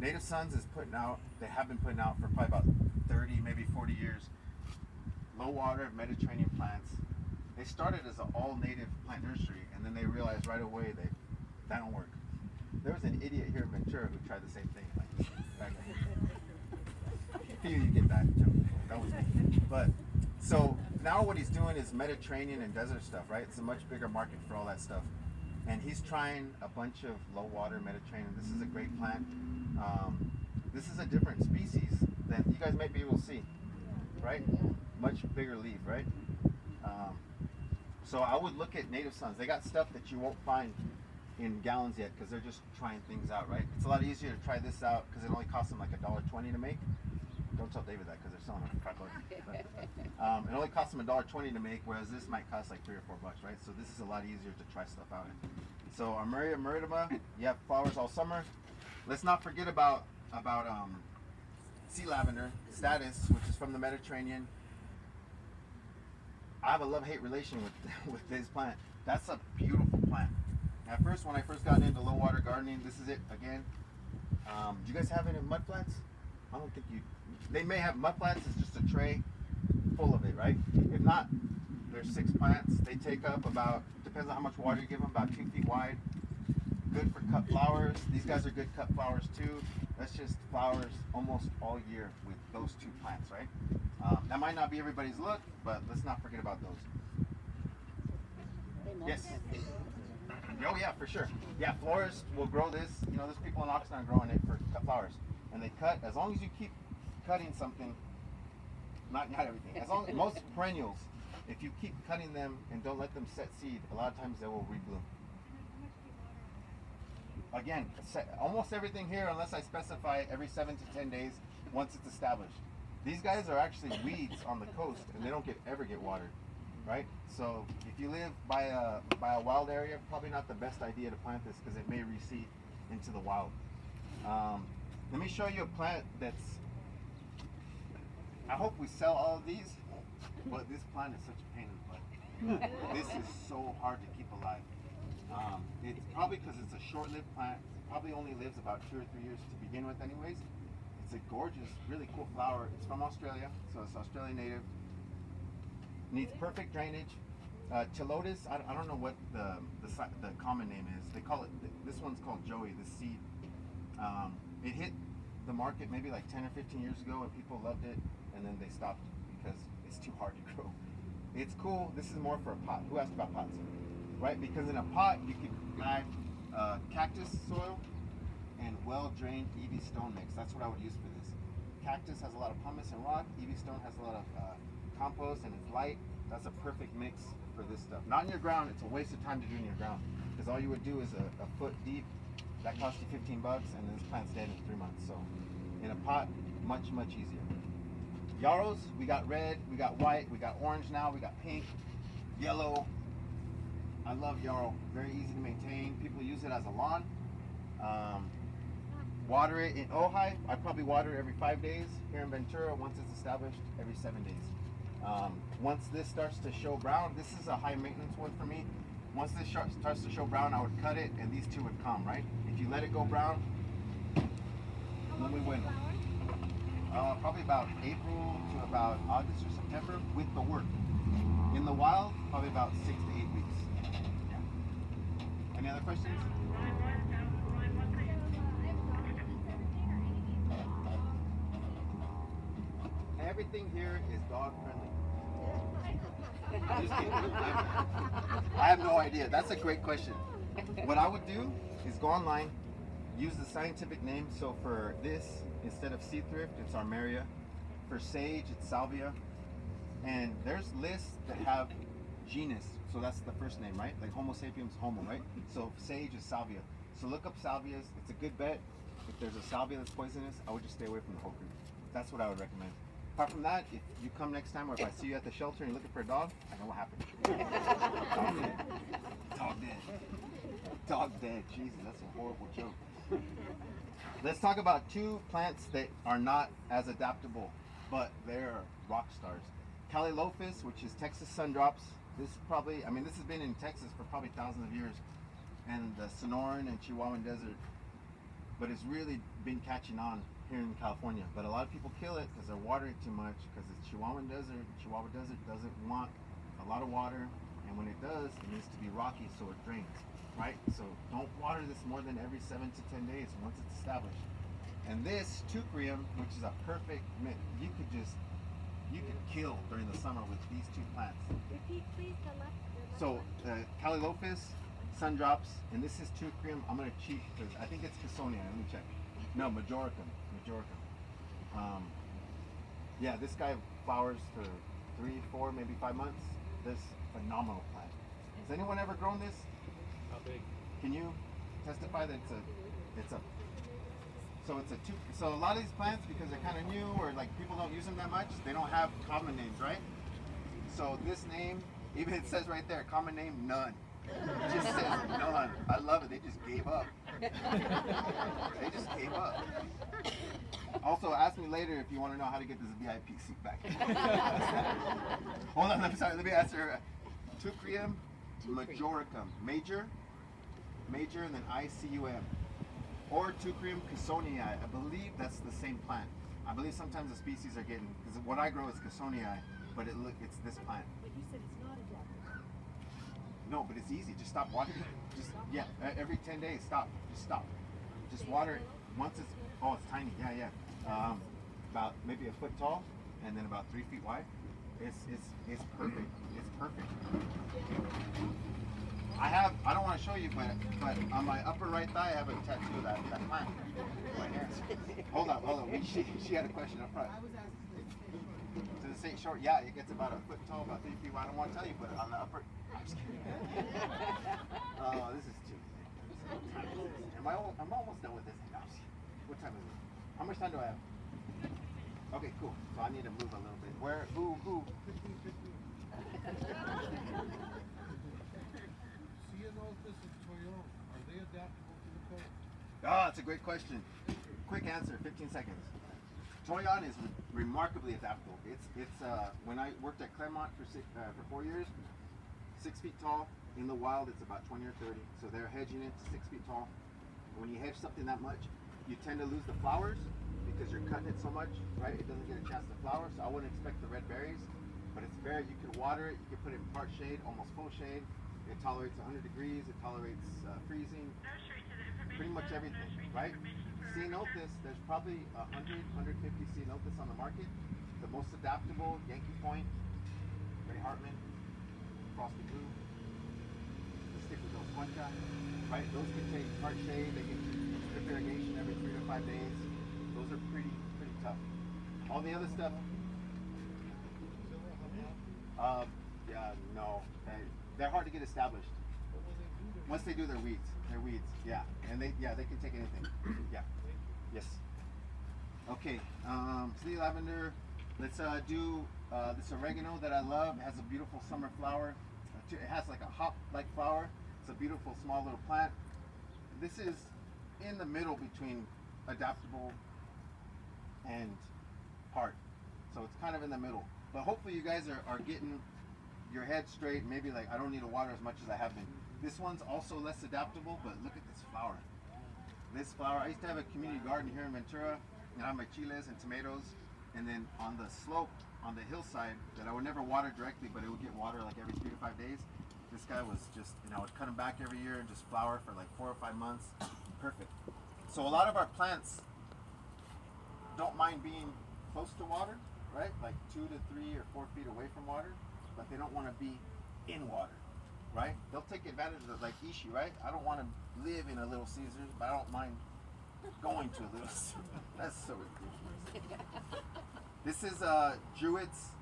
Native Sons is putting out. They have been putting out for probably about 30, maybe 40 years. Low water Mediterranean plants. They started as an all-native plant nursery, and then they realized right away that don't work. There was an idiot here in Ventura who tried the same thing. Like, back then. You get that joke. That was me. But so now what he's doing is Mediterranean and desert stuff, right? It's a much bigger market for all that stuff. And he's trying a bunch of low water Mediterranean. This is a great plant. This is a different species that you guys might be able to see, right? Much bigger leaf, right? So I would look at Native Sons. They got stuff that you won't find in gallons yet because they're just trying things out, right? It's a lot easier to try this out because it only costs them like $1.20 to make. Don't tell David that because they're selling it for $5. It only costs them $1.20 to make, whereas this might cost like $3 or $4, right? So this is a lot easier to try stuff out in. So Armeria marittima, you have flowers all summer. Let's not forget about sea lavender, status, which is from the Mediterranean. I have a love-hate relation with this plant. That's a beautiful plant. At first, when I first got into low water gardening, this is it again. Do you guys have it in mud flats? I don't think you. They may have mud flats. It's just a tray full of it, right? If not, there's 6 plants. They take up about, depends on how much water you give them, about 2 feet wide. Good for cut flowers. These guys are good cut flowers too. That's just flowers almost all year with those 2 plants, right? That might not be everybody's look, but let's not forget about those. Yes. Oh yeah, for sure. Yeah, florists will grow this. You know, there's people in Oxnard growing it for cut flowers, and they cut as long as you keep cutting something. Not everything. As long most perennials, if you keep cutting them and don't let them set seed, a lot of times they will rebloom. Again, almost everything here, unless I specify, every 7 to 10 days once it's established. These guys are actually weeds on the coast, and they don't ever get watered, right? So if you live by a wild area, probably not the best idea to plant this because it may reseed into the wild. Let me show you a plant that's. I hope we sell all of these, but this plant is such a pain in the butt. This is so hard to keep alive. It's probably because it's a short-lived plant. It probably only lives about 2 or 3 years to begin with anyways. It's a gorgeous, really cool flower. It's from Australia, so it's Australian native. Needs perfect drainage. Chilotis, I don't know what the common name is. They call it, this one's called Joey, the seed. It hit the market maybe like 10 or 15 years ago and people loved it, and then they stopped because it's too hard to grow. It's cool. This is more for a pot. Who asked about pots? Right? Because in a pot you can add cactus soil and well-drained EV stone mix. That's what I would use for this. Cactus has a lot of pumice and rock. EV stone has a lot of compost and it's light. That's a perfect mix for this stuff. Not in your ground. It's a waste of time to do in your ground because all you would do is a foot deep. That costs you $15 and this plant's dead in 3 months. So in a pot, much easier. Yarrows, we got red, we got white, we got orange now, we got pink, yellow. I love yarrow. Very easy to maintain. People use it as a lawn. Water it in Ojai. I probably water it every 5 days. Here in Ventura, once it's established, every 7 days. Once this starts to show brown, this is a high maintenance one for me. Once this starts to show brown, I would cut it and these 2 would come, right? If you let it go brown, then we win. Probably about April to about August or September with the work. In the wild, probably about 6 to 8 weeks. Yeah. Any other questions? Everything here is dog friendly. Just kidding. I have no idea. That's a great question. What I would do is go online, use the scientific name. So for this, instead of sea thrift, it's Armeria. For sage, it's Salvia. And there's lists that have genus. So that's the first name, right? Like Homo sapiens, Homo, right? So sage is Salvia. So look up Salvias. It's a good bet. If there's a Salvia that's poisonous, I would just stay away from the whole group. That's what I would recommend. Apart from that, if you come next time or if I see you at the shelter and you're looking for a dog, I know what happened. Dog dead. Dog dead. Dog dead. Jesus, that's a horrible joke. Let's talk about 2 plants that are not as adaptable, but they're rock stars. Callilophus, which is Texas sundrops. This has been in Texas for probably thousands of years, and the Sonoran and Chihuahuan desert, but it's really been catching on here in California. But a lot of people kill it because they're watering it too much because it's Chihuahuan desert. Chihuahua desert doesn't want a lot of water. And when it does, it needs to be rocky so it drains, right? So don't water this more than every 7 to 10 days once it's established. And this teucrium, which is a perfect mix, you could kill during the summer with these two plants. Repeat, please, the left So one. Calilopis, Sundrops, and this is teucrium. I'm gonna cheat because I think it's Cassonia. Let me check. No, Majoricum. Yeah, this guy flowers for 3, 4, maybe 5 months. This phenomenal plant. Has anyone ever grown this? How big? Can you testify that so a lot of these plants, because they're kind of new or like people don't use them that much, they don't have common names, right? So this name, even it says right there, common name, none. It just says none. I love it. They just gave up. They just gave up. Also, ask me later if you want to know how to get this VIP seat back. Hold on, I'm sorry. Let me answer. Teucrium majoricum. Major, and then ICUM. Or Teucrium cassonii. I believe that's the same plant. I believe sometimes the species are getting, because what I grow is cassonii, but it's this plant. But you said it's not adaptable. No, but it's easy. Just stop watering. Every 10 days, stop. Just stop. Just water it once it's. Oh, it's tiny. Yeah. About maybe a foot tall, and then about 3 feet wide. It's perfect. It's perfect. I don't want to show you, but on my upper right thigh, I have a tattoo of that plant right here. Hold on. She had a question up front. Does it say short? Yeah, it gets about a foot tall, about 3 feet wide. I don't want to tell you, but on the upper. I'm just kidding. Oh, this is too. I'm almost done with this. No, what time is it? How much time do I have? Okay, cool. So I need to move a little bit. Where? Who? Ceanothus and Toyon, are they adaptable to the cold? Oh, that's a great question. Quick answer, 15 seconds. Toyon is remarkably adaptable. It's when I worked at Claremont for 4 years, 6 feet tall. In the wild, it's about 20 or 30. So they're hedging it to 6 feet tall. When you hedge something that much, you tend to lose the flowers because you're cutting it so much, right? It doesn't get a chance to flower. So I wouldn't expect the red berries, but it's very. You can water it. You can put it in part shade, almost full shade. It tolerates 100 degrees. It tolerates freezing. Nursery to the information. Pretty much everything, right? Ceanothus, there's probably 100, 150 Ceanothus on the market. The most adaptable, Yankee Point, Ray Hartman, Frosty Blue, the stick with those Concha, right? Those can take part shade. They can drip irrigation every 3 to 5 days. Those are pretty tough. All the other stuff, no. They're hard to get established. Once they do their weeds, yeah. And they can take anything. Yeah. Yes. Okay. Sea lavender. Let's do this oregano that I love. It has a beautiful summer flower. It has like a hop-like flower. It's a beautiful small little plant. This is in the middle between adaptable and hard. So it's kind of in the middle. But hopefully you guys are getting your head straight. Maybe like I don't need to water as much as I have been. This one's also less adaptable, but look at this flower. This flower, I used to have a community garden here in Ventura, and I have my chiles and tomatoes, and then on the slope, on the hillside, that I would never water directly, but it would get water like every 3 to 5 days. This guy was just, I would cut him back every year and just flower for like 4 or 5 months. Perfect. So a lot of our plants don't mind being close to water, right? Like 2 to 3 or 4 feet away from water, but they don't want to be in water, right? They'll take advantage of like Ishi, right? I don't want to live in a Little Caesars, but I don't mind going to a Little Caesars. That's so ridiculous. This is Druid's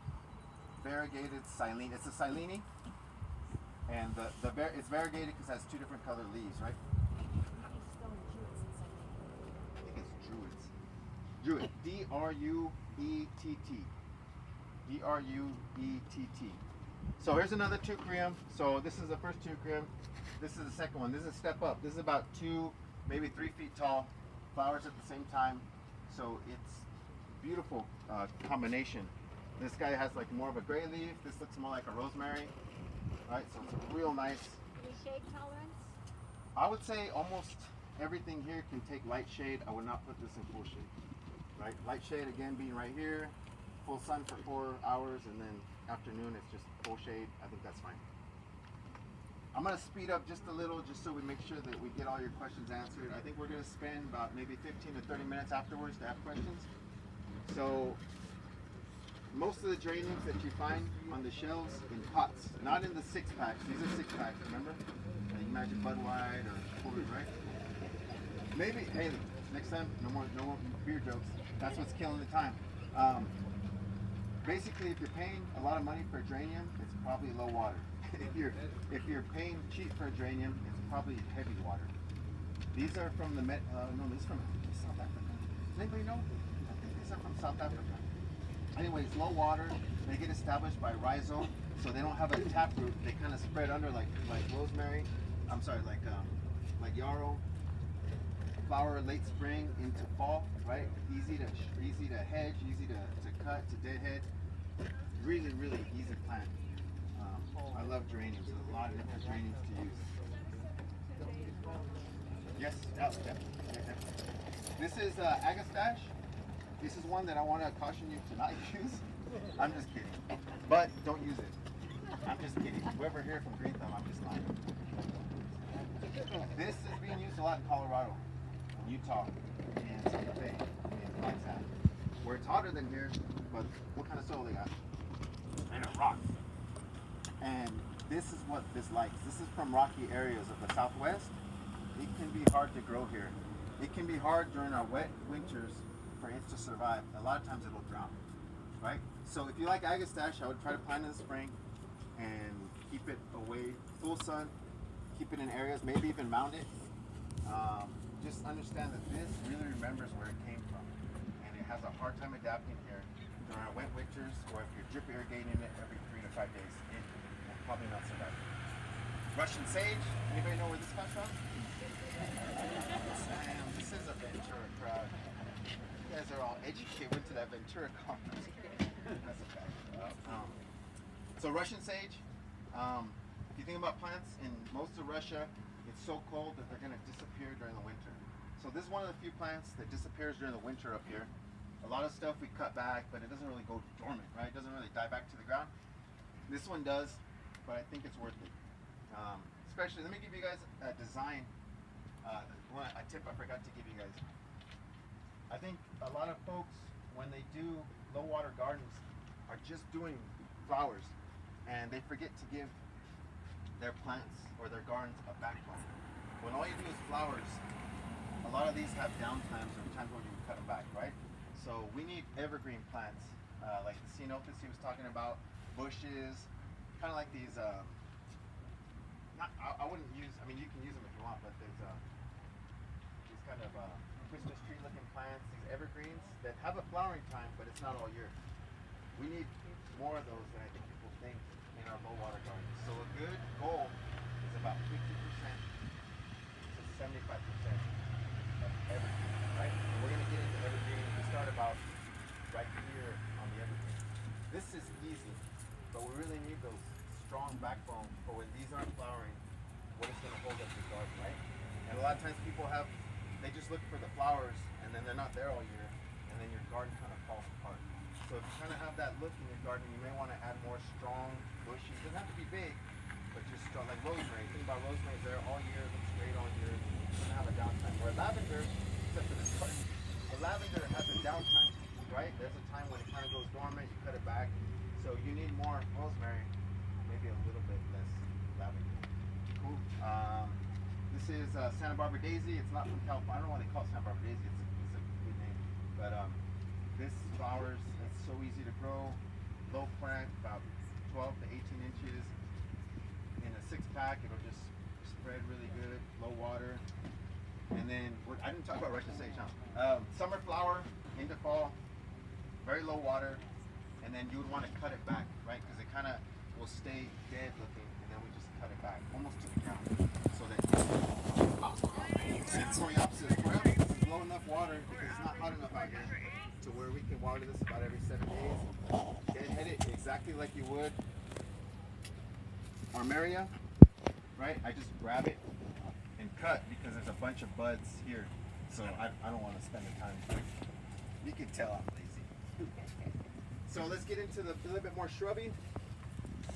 variegated silene. It's a silene, and it's variegated because it has 2 different color leaves, right? I think it's Druid's. Druid. D-R-U-E-T-T. D-R-U-E-T-T. So here's another teucrium. So this is the first teucrium. This is the second one. This is a step up. This is about 2, maybe 3 feet tall. Flowers at the same time. So it's beautiful combination. This guy has like more of a gray leaf. This looks more like a rosemary. Right? So it's real nice. Any shade tolerance? I would say almost everything here can take light shade. I would not put this in full shade. Right? Light shade again being right here. Full sun for 4 hours, and then afternoon it's just full shade. I think that's fine. I'm gonna speed up just a little, just so we make sure that we get all your questions answered. I think we're gonna spend about maybe 15 to 30 minutes afterwards to have questions. So most of the geraniums that you find on the shelves in pots, not in the 6-packs. These are 6-packs, remember? Like you imagine Bud White or Coors, right? Maybe, hey, next time, no more beer jokes. That's what's killing the time. Basically, if you're paying a lot of money for a geranium, it's probably low water. if you're paying cheap for a geranium, it's probably heavy water. These are from the these from South Africa. Does anybody know? I think these are from South Africa. Anyways, low water. They get established by rhizome, so they don't have a taproot. They kind of spread under like rosemary. I'm sorry, like yarrow. Flower late spring into fall, right? Easy to hedge, easy to cut, to deadhead. Really, really easy plant. I love geraniums. There's a lot of different geraniums to use. Yes, yeah. This is agastache. This is one that I want to caution you to not use. I'm just kidding. But don't use it. I'm just kidding. Whoever here from Green Thumb, I'm just lying. This is being used a lot in Colorado, Utah, and Santa Fe, and Flagstaff, where it's hotter than here, but what kind of soil they got? And a rock. And this is what this likes. This is from rocky areas of the Southwest. It can be hard to grow here. It can be hard during our wet winters for it to survive. A lot of times it'll drown, right? So if you like agastache, I would try to plant in the spring and keep it away, full sun, keep it in areas, maybe even mount it. Just understand that this really remembers where it came from, and it has a hard time adapting here during our wet winters, or if you're drip irrigating it every 3 to 5 days, it will probably not survive. Russian sage, anybody know where this comes from? Sam, this is a Ventura crowd. You guys are all educated, went to that Ventura conference. That's a fact. So Russian sage, if you think about plants in most of Russia, it's so cold that they're going to disappear during the winter. So this is one of the few plants that disappears during the winter up here. A lot of stuff we cut back, but it doesn't really go dormant, right? It doesn't really die back to the ground. This one does, but I think it's worth it. Especially, let me give you guys a design, a tip I forgot to give you guys. I think a lot of folks, when they do low water gardens, are just doing flowers, and they forget to give their plants or their gardens a backbone. When all you do is flowers, a lot of these have downtimes or times where you cut them back, right? So we need evergreen plants, like the ceanothus he was talking about, bushes, kind of like these, I wouldn't use, I mean you can use them if you want, but there's these kind of Christmas tree looking plants, these evergreens that have a flowering time, but it's not all year. We need more of those than I think people think in our low water gardens. So a good goal is about 50% to 75% of evergreen, right? And we're going to get into evergreen. We start about right here on the evergreen. This is easy, but we really need those strong backbone for when these aren't flowering, what is going to hold up your garden, right? And a lot of times people they just look for the flowers and then they're not there all year, and then your garden kind of falls apart. So if you kind of have that look in your garden, you may want to add more strong bushes. It doesn't have to be big, but just strong, like rosemary. Think about rosemary, it's there all year, looks great all year. It doesn't have a downtime. Where lavender, except for this part, the lavender has a downtime, right? There's a time when it kind of goes dormant, you cut it back. So you need more rosemary, maybe a little bit less lavender. Cool. This is Santa Barbara daisy. It's not from California. I don't know why they call it Santa Barbara daisy. It's a good name. But this flowers, it's so easy to grow. Low plant, about 12 to 18 inches. In a 6-pack, it'll just spread really good. Low water. And then, I didn't talk about Russian sage, huh? Summer flower into fall. Very low water. And then you would want to cut it back, right? Because it kind of will stay dead looking, and then we just cut it back, almost to the ground. So that it's going opposite. Well, this is low enough water because it's not hot enough out here to where we can water this about every 7 days. Deadhead it exactly like you would Armeria, right? I just grab it and cut because there's a bunch of buds here. So I don't want to spend the time. You can tell I'm lazy. So let's get into a little bit more shrubby,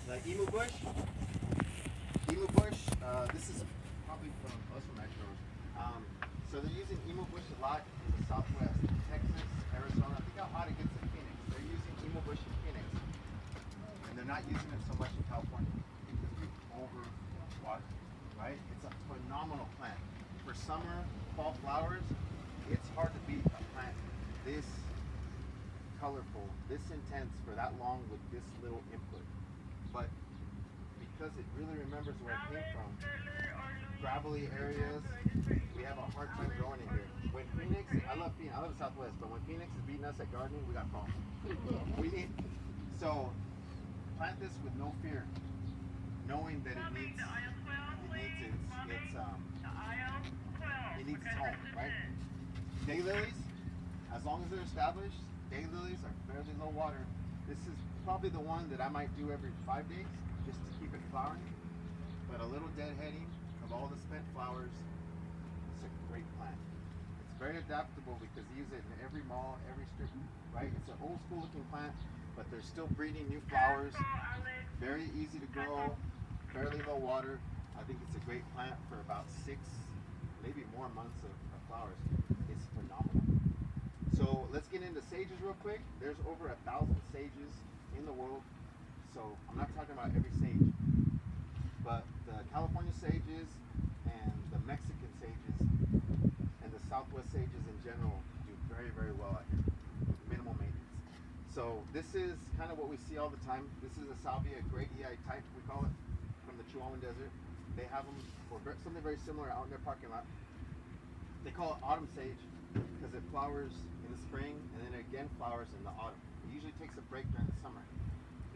like emu bush. emu bush. This is probably from us from Metros. So they're using emu bush a lot in the Southwest, Texas, Arizona. Think how hot it gets in Phoenix. They're using emu bush in Phoenix, and they're not using it so much in California because we overwater, right? It's a phenomenal plant for summer, fall flowers. It's hard to beat a plant this colorful, this intense for that long with this little input. But because it really remembers where it came from, gravelly areas, we have a hard time growing it here. When Phoenix, I love the Southwest, but when Phoenix is beating us at gardening, we got problems. So plant this with no fear, knowing that it needs its home, right? Daylilies, as long as they're established, daylilies are fairly low water. This is probably the one that I might do every 5 days just to keep it flowering. But a little deadheading of all the spent flowers, it's a great plant. It's very adaptable because you use it in every mall, every strip, right? It's an old school looking plant, but they're still breeding new flowers. Very easy to grow, fairly low water. I think it's a great plant for about 6, maybe more months of flowers. It's phenomenal. So let's get into sages real quick. There's over 1,000 sages in the world. So I'm not talking about every sage, but the California sages and the Mexican sages and the Southwest sages in general do very, very well out here with minimal maintenance. So this is kind of what we see all the time. This is a Salvia Greggii type, we call it, from the Chihuahuan Desert. They have them for something very similar out in their parking lot. They call it autumn sage because it flowers in the spring and then it again flowers in the autumn. It usually takes a break during the summer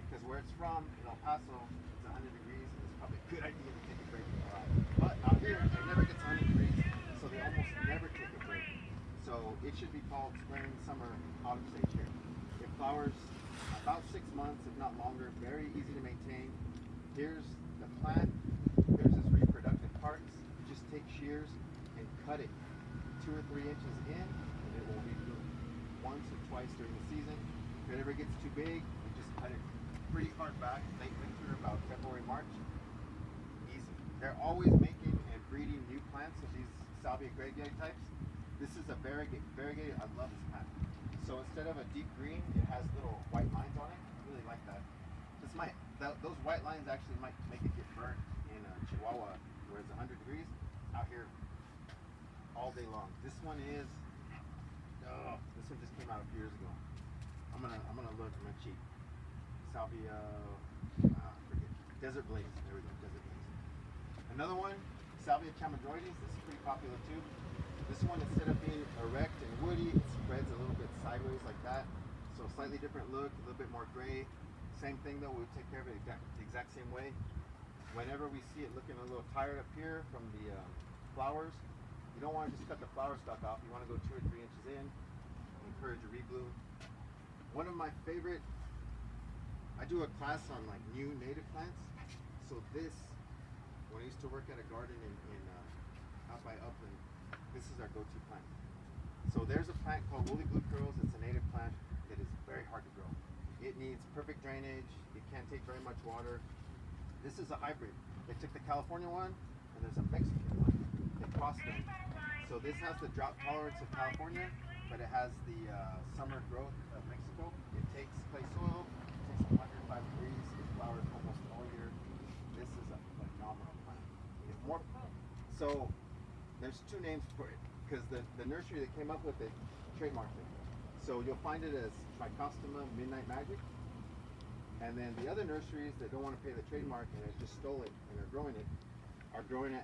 because where it's from, in El Paso, it's 100 degrees and it's probably a good idea to take a break from the light. But out here, it never gets 100 degrees, so they almost never take a break. So it should be called spring, summer, autumn sage here. It flowers about 6 months, if not longer, very easy to maintain. Here's the plant, here's its reproductive parts. Just take shears and cut it 2 or 3 inches in, and it will rebloom once or twice during the season. If it ever gets too big, you just cut it pretty hard back, late winter, about February, March. Easy. They're always making and breeding new plants of these Salvia Greggii types. This is a variegated. I love this plant. So instead of a deep green, it has little white lines on it. I really like that. Those white lines actually might make it get burnt in Chihuahua, where it's 100 degrees. Out here, all day long. This one just came out a few years ago. I'm gonna learn from my cheat. Salvia, forget. Desert Blaze. There we go, Desert Blaze. Another one, Salvia chamadroides. This is pretty popular too. This one, instead of being erect and woody, it spreads a little bit sideways like that. So slightly different look, a little bit more gray. Same thing though, we would take care of it the exact same way. Whenever we see it looking a little tired up here from the flowers, you don't want to just cut the flower stalk off. You want to go 2 or 3 inches in, encourage a rebloom. One of my favorite, I do a class on like new native plants. So this, when I used to work at a garden in out by Upland, this is our go-to plant. So there's a plant called woolly blue curls. It's a native plant that is very hard to grow. It needs perfect drainage. It can't take very much water. This is a hybrid. They took the California one and there's a Mexican one. They crossed them. So this has the drought tolerance of California, but it has the summer growth of Mexico. It takes clay soil, it takes 105 degrees, it flowers almost all year. This is a phenomenal plant. It's more. So there's 2 names for it because the nursery that came up with it trademarked it. So you'll find it as Trichostoma Midnight Magic. And then the other nurseries that don't want to pay the trademark and just stole it and are growing it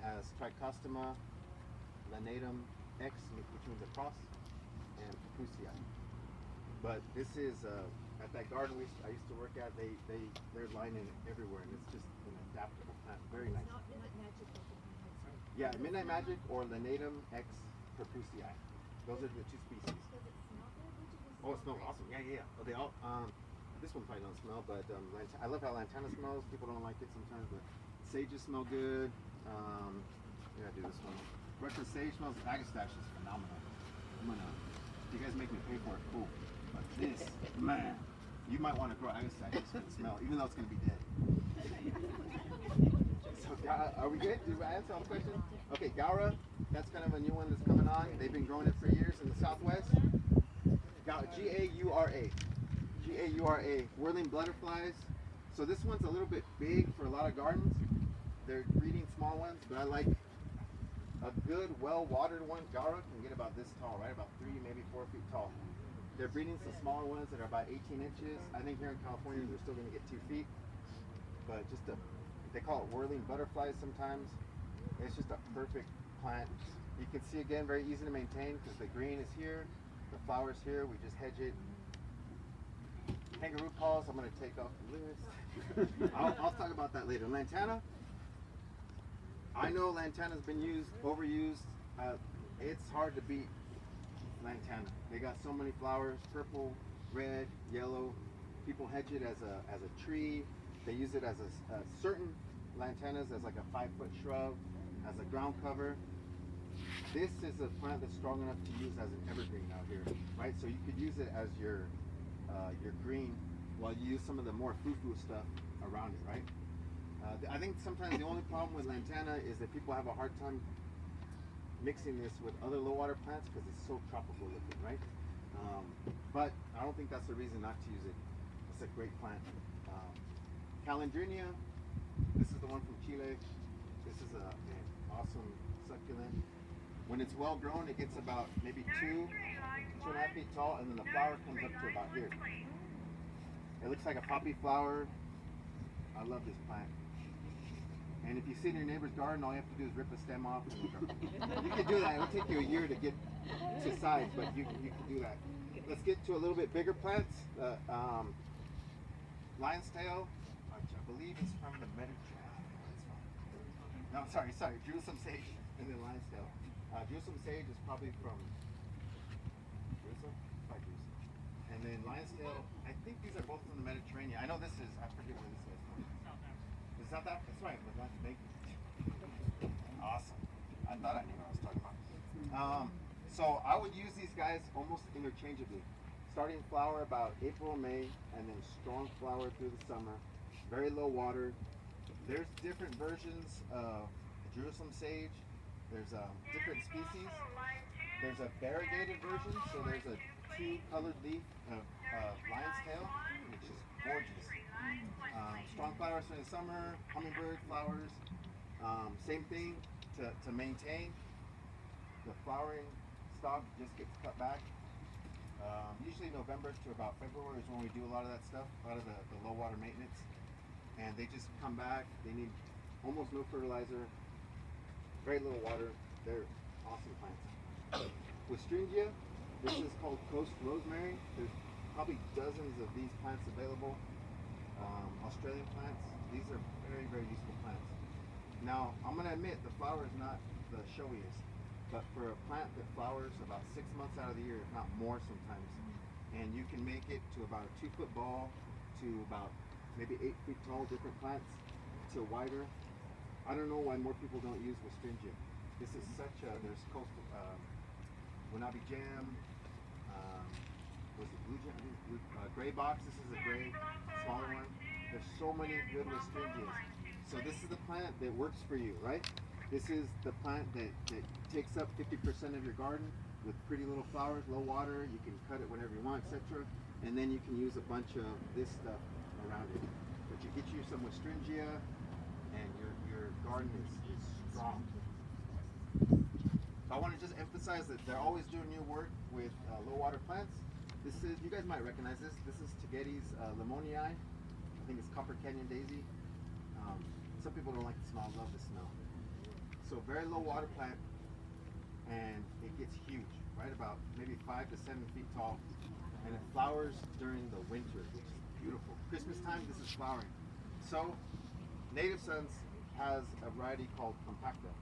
as Trichostoma Lanatum X, which means a cross, and Papucii. But this is at that garden I used to work at. They're lining it everywhere, and it's just an adaptable plant. Very nice. Not Midnight Magic, but the one Yeah, Midnight Magic or Lanatum X Papucii. Those are the 2 species. does it smell good? Would you just Oh, it smells awesome. Yeah. Oh, they all. This one probably don't smell, but I love how lantana smells. People don't like it sometimes, but sages smell good. Yeah, I do this one. Russian sage smells. Agastache is phenomenal. You guys make me pay for it, cool. But this, man, you might want to grow agastache just for the smell, even though it's gonna be dead. So are we good? Did I answer all the questions? Okay, Gaura, that's kind of a new one that's coming on. They've been growing it for years in the Southwest. Gaura. Gaura. Whirling butterflies. So this one's a little bit big for a lot of gardens. They're breeding small ones, but I like a good, well-watered one. Gaura can get about this tall, right? About 3, maybe 4 feet tall. They're breeding some smaller ones that are about 18 inches. I think here in California they're still going to get 2 feet. But they call it whirling butterflies sometimes. It's just a perfect plant. You can see again, very easy to maintain because the green is here, the flowers here. We just hedge it. Kangaroo paws, I'm going to take off the list. I'll talk about that later. Lantana. I know lantana's been overused. It's hard to beat lantana. They got so many flowers, purple, red, yellow. People hedge it as a tree. They use it as a certain lantanas as like a 5-foot shrub, as a ground cover. This is a plant that's strong enough to use as an evergreen out here, right? So you could use it as your green while you use some of the more foo-foo stuff around it, right? I think sometimes the only problem with lantana is that people have a hard time mixing this with other low water plants because it's so tropical looking, right? But I don't think that's the reason not to use it. It's a great plant. Calendrinia, this is the one from Chile. This is an awesome succulent. When it's well grown, it gets about maybe 2.5 feet tall, and then the flower comes up to about here. It looks like a poppy flower. I love this plant. And if you see in your neighbor's garden, all you have to do is rip a stem off. You can do that. It'll take you a year to get to size, but you can do that. Let's get to a little bit bigger plants. Lion's tail, which I believe is from the Mediterranean. No, sorry. Jerusalem sage and then lion's tail. Jerusalem sage is probably from Jerusalem? Probably Jerusalem. And then lion's tail, I think these are both from the Mediterranean. I know this is, I forget where this is from. Is that? That's right, with Latin bacon. Awesome. I thought I knew what I was talking about. So I would use these guys almost interchangeably. Starting flower about April, May, and then strong flower through the summer. Very low water. There's different versions of Jerusalem sage. There's different species. There's a variegated version, so there's a 2-colored leaf of lion's tail, which is gorgeous. Strong flowers for the summer, hummingbird flowers. Same thing to maintain. The flowering stalk just gets cut back. Usually November to about February is when we do a lot of that stuff, a lot of the low water maintenance. And they just come back. They need almost no fertilizer, very little water. They're awesome plants. Wistringia, this is called coast rosemary. There's probably dozens of these plants available. Australian plants. These are very, very useful plants. Now, I'm going to admit the flower is not the showiest, but for a plant that flowers about 6 months out of the year, if not more sometimes, and you can make it to about a 2-foot ball to about maybe 8 feet tall, different plants, to wider. I don't know why more people don't use Wistringia. This is such a, there's coastal, Wanabe Jam, was it Blue Jam? Gray Box, this is a gray, smaller one. There's so many good Wistringias. So this is the plant that works for you, right? This is the plant that takes up 50% of your garden with pretty little flowers, low water. You can cut it whenever you want, etc. And then you can use a bunch of this stuff around it. But you get you some Wistringia, and your garden is strong. So I want to just emphasize that they're always doing new work with low water plants. This is, you guys might recognize this. This is Tagetes Lemonii. I think it's Copper Canyon Daisy. Some people don't like the smell, love the smell. So very low water plant, and it gets huge, right? About maybe 5 to 7 feet tall, and it flowers during the winter, which is beautiful. Christmas time, this is flowering. So Native Sons has a variety called compacta,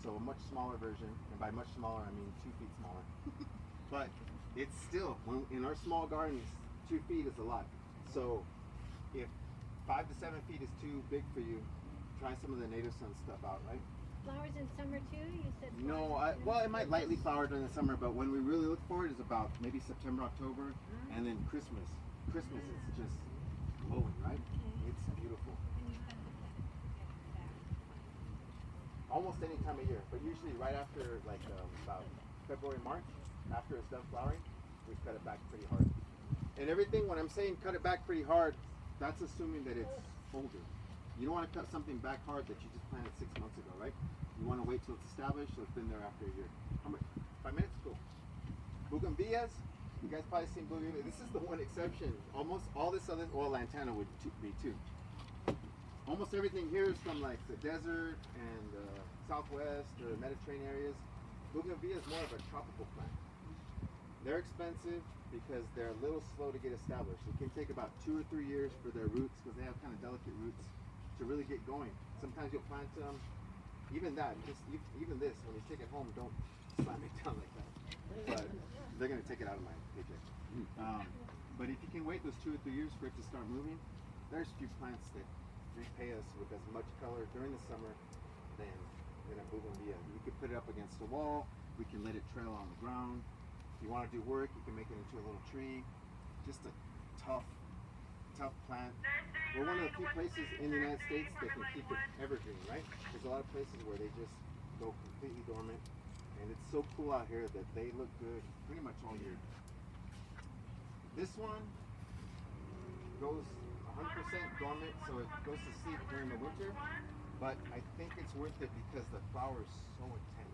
so a much smaller version, and by much smaller I mean 2 feet smaller. But it's still, in our small gardens, 2 feet is a lot. So if 5 to 7 feet is too big for you, try some of the Native Son stuff out, right? Flowers in summer too? You said No, well, it might lightly flower during the summer, but when we really look for it is about maybe September, October, and then Christmas. Christmas is just glowing, right? It's beautiful. almost any time of year, but usually right after like about February, March, after it's done flowering, we cut it back pretty hard. And everything, when I'm saying cut it back pretty hard, that's assuming that it's older. You don't want to cut something back hard that you just planted 6 months ago, right? You want to wait till it's established, so it's been there after a year. How much? 5 minutes? Cool. Bougainvilleas, you guys probably seen bougainvillea. This is the one exception. Almost all this other, well, lantana would be too. Almost everything here is from like the desert and southwest or Mediterranean areas. Bougainvillea is more of a tropical plant. They're expensive because they're a little slow to get established. It can take about 2 or 3 years for their roots, because they have kind of delicate roots, to really get going. Sometimes you'll plant them, even that, even this, when you take it home, don't slam it down like that. But they're going to take it out of my paycheck. But if you can wait those 2 or 3 years for it to start moving, there's a few plants that repay us with as much color during the summer than a bougainvillea. You could put it up against the wall, we can let it trail on the ground. If you want to do work, you can make it into a little tree. Just a tough plant. We're one of the few places in the United States that can keep it evergreen, right? There's a lot of places where they just go completely dormant, and it's so cool out here that they look good pretty much all year. This one goes 100% dormant, so it goes to seed during the winter, but I think it's worth it because the flower is so intense.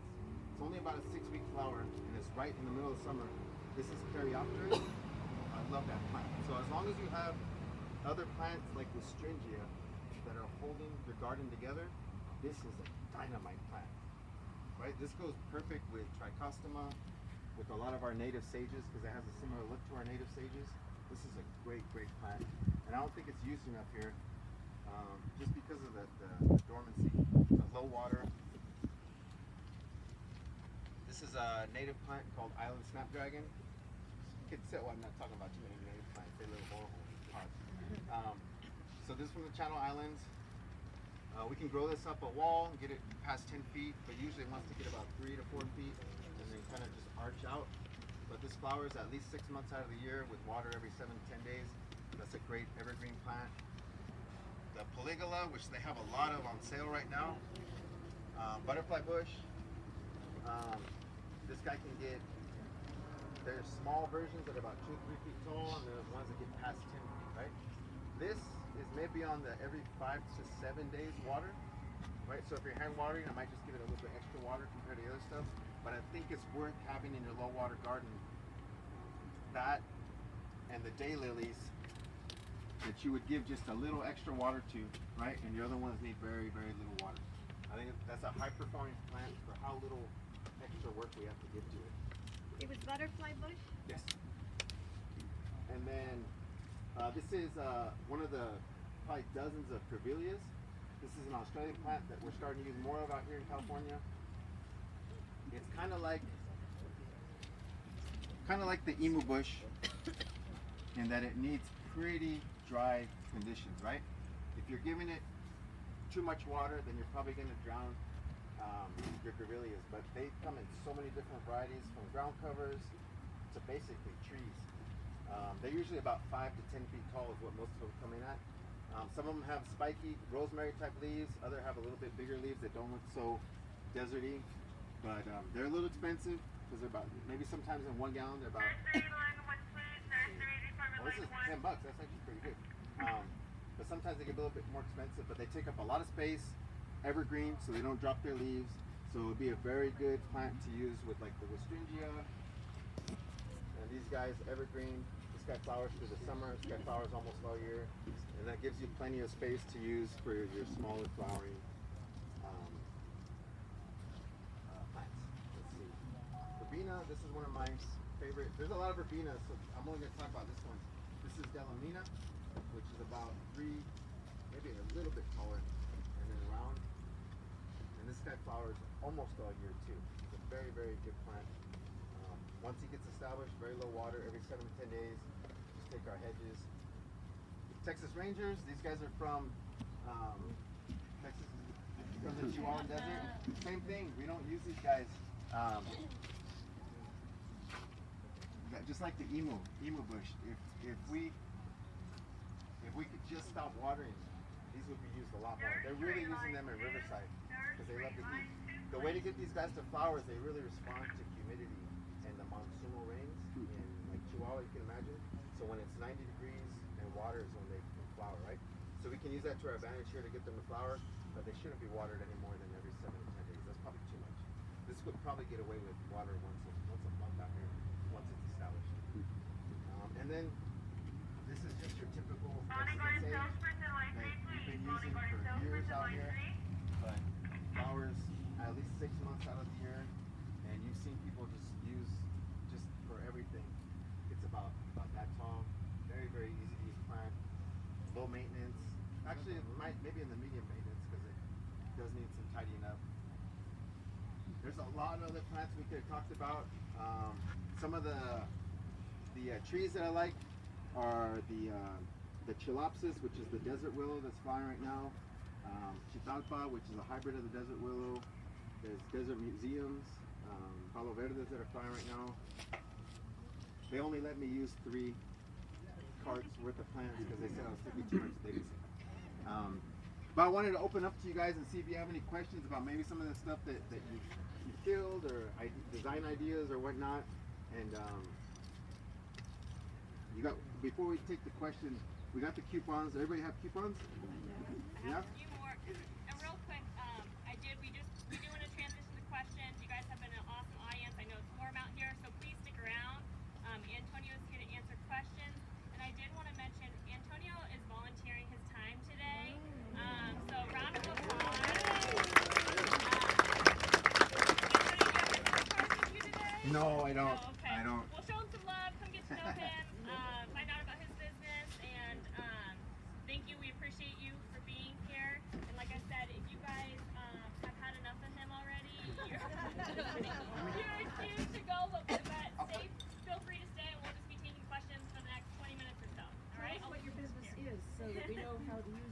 It's only about a 6-week flower, and it's right in the middle of summer. This is Caryopteris. I love that plant. So as long as you have other plants like Westringia that are holding your garden together, this is a dynamite plant, right? This goes perfect with Trichostoma, with a lot of our native sages, because it has a similar look to our native sages. This is a great plant, and I don't think it's used enough here, just because of the dormancy, the low water. This is a native plant called island snapdragon. You can tell I'm not talking about too many native plants. They live horrible hard. So this is from the Channel Islands. We can grow this up a wall and get it past 10 feet, but usually it wants to get about 3 to 4 feet and then kind of just arch out. But this flowers at least 6 months out of the year with water every 7 to 10 days. That's a great evergreen plant. The Polygola, which they have a lot of on sale right now. Butterfly bush. This guy can get, there's small versions that are about 2 or 3 feet tall, and there's ones that get past 10 feet, right? This is maybe on the every 5 to 7 days water, right? So if you're hand watering, I might just give it a little bit extra water compared to the other stuff, but I think it's worth having in your low water garden. That and the daylilies that you would give just a little extra water to, right? And the other ones need very little water. I think that's a high performing plant for how little extra work we have to give to it. It was butterfly bush? Yes. And then this is one of the probably dozens of Grevilleas. This is an Australian plant that we're starting to use more of out here in California. It's kind of like the emu bush in that it needs pretty dry conditions, right? If you're giving it too much water, then you're probably going to drown your Grevilleas. But they come in so many different varieties, from ground covers to basically trees. They're usually about 5 to 10 feet tall is what most of them come in at. Some of them have spiky rosemary type leaves, others have a little bit bigger leaves that don't look so deserty. But they're a little expensive because they're about, maybe sometimes in 1 gallon they're about, well, this is $10, that's actually pretty good. But sometimes they get a little bit more expensive, but they take up a lot of space, evergreen, so they don't drop their leaves. So it would be a very good plant to use with like the Westringia. And these guys, evergreen. This guy flowers through the summer. This guy flowers almost all year. And that gives you plenty of space to use for your smaller flowering plants. Let's see. Verbena, this is one of my favorite. There's a lot of verbenas, so I'm only going to talk about this one. This is Delamina, which is about 3, maybe a little bit taller, and then round. And this guy flowers almost all year too. It's a very good plant. Once he gets established, very low water, every 7 to 10 days, just take our hedges. Texas Rangers, these guys are from Texas, from the Chihuahuan Desert. Same thing, we don't use these guys. Just like the emu bush, if we could just stop watering these would be used a lot more. They're really using them in Riverside because they love the heat. The way to get these guys to flower is they really respond to humidity and the monsoonal rains in like Chihuahua, you can imagine. So when it's 90 degrees and water is when they can flower, right? So we can use that to our advantage here to get them to flower, but they shouldn't be watered any more than every 7 to 10 days. That's probably too much. This would probably get away with water once a month out here, once it's established. And then this is just your typical Bodyguard that salesperson line you've 3, been please. using Bodyguard for years salesperson out line here, 3. but flowers at least 6 months out of the year, and you've seen people just use just for everything. It's about that tall, very easy to use plant, low maintenance. Actually, it might maybe in the medium maintenance because it does need some tidying up. There's a lot of other plants we could have talked about. Some of the trees that I like are the Chelopsis, which is the desert willow that's flowering right now. Chitalpa, which is a hybrid of the desert willow. There's desert museums, Palo Verdes that are flowering right now. They only let me use 3 carts worth of plants because they said I was taking too much days. But I wanted to open up to you guys and see if you have any questions about maybe some of the stuff that you killed or design ideas or whatnot. And before we take the question, we got the coupons. Everybody have coupons? I have a few more. And real quick, we're doing a transition to questions. You guys have been an awesome audience. I know it's warm out here, so please stick around. Antonio's here to answer questions. And I did want to mention, Antonio is volunteering his time today. So round of applause. Antonio, do you have business cards with you today? No, I don't. No,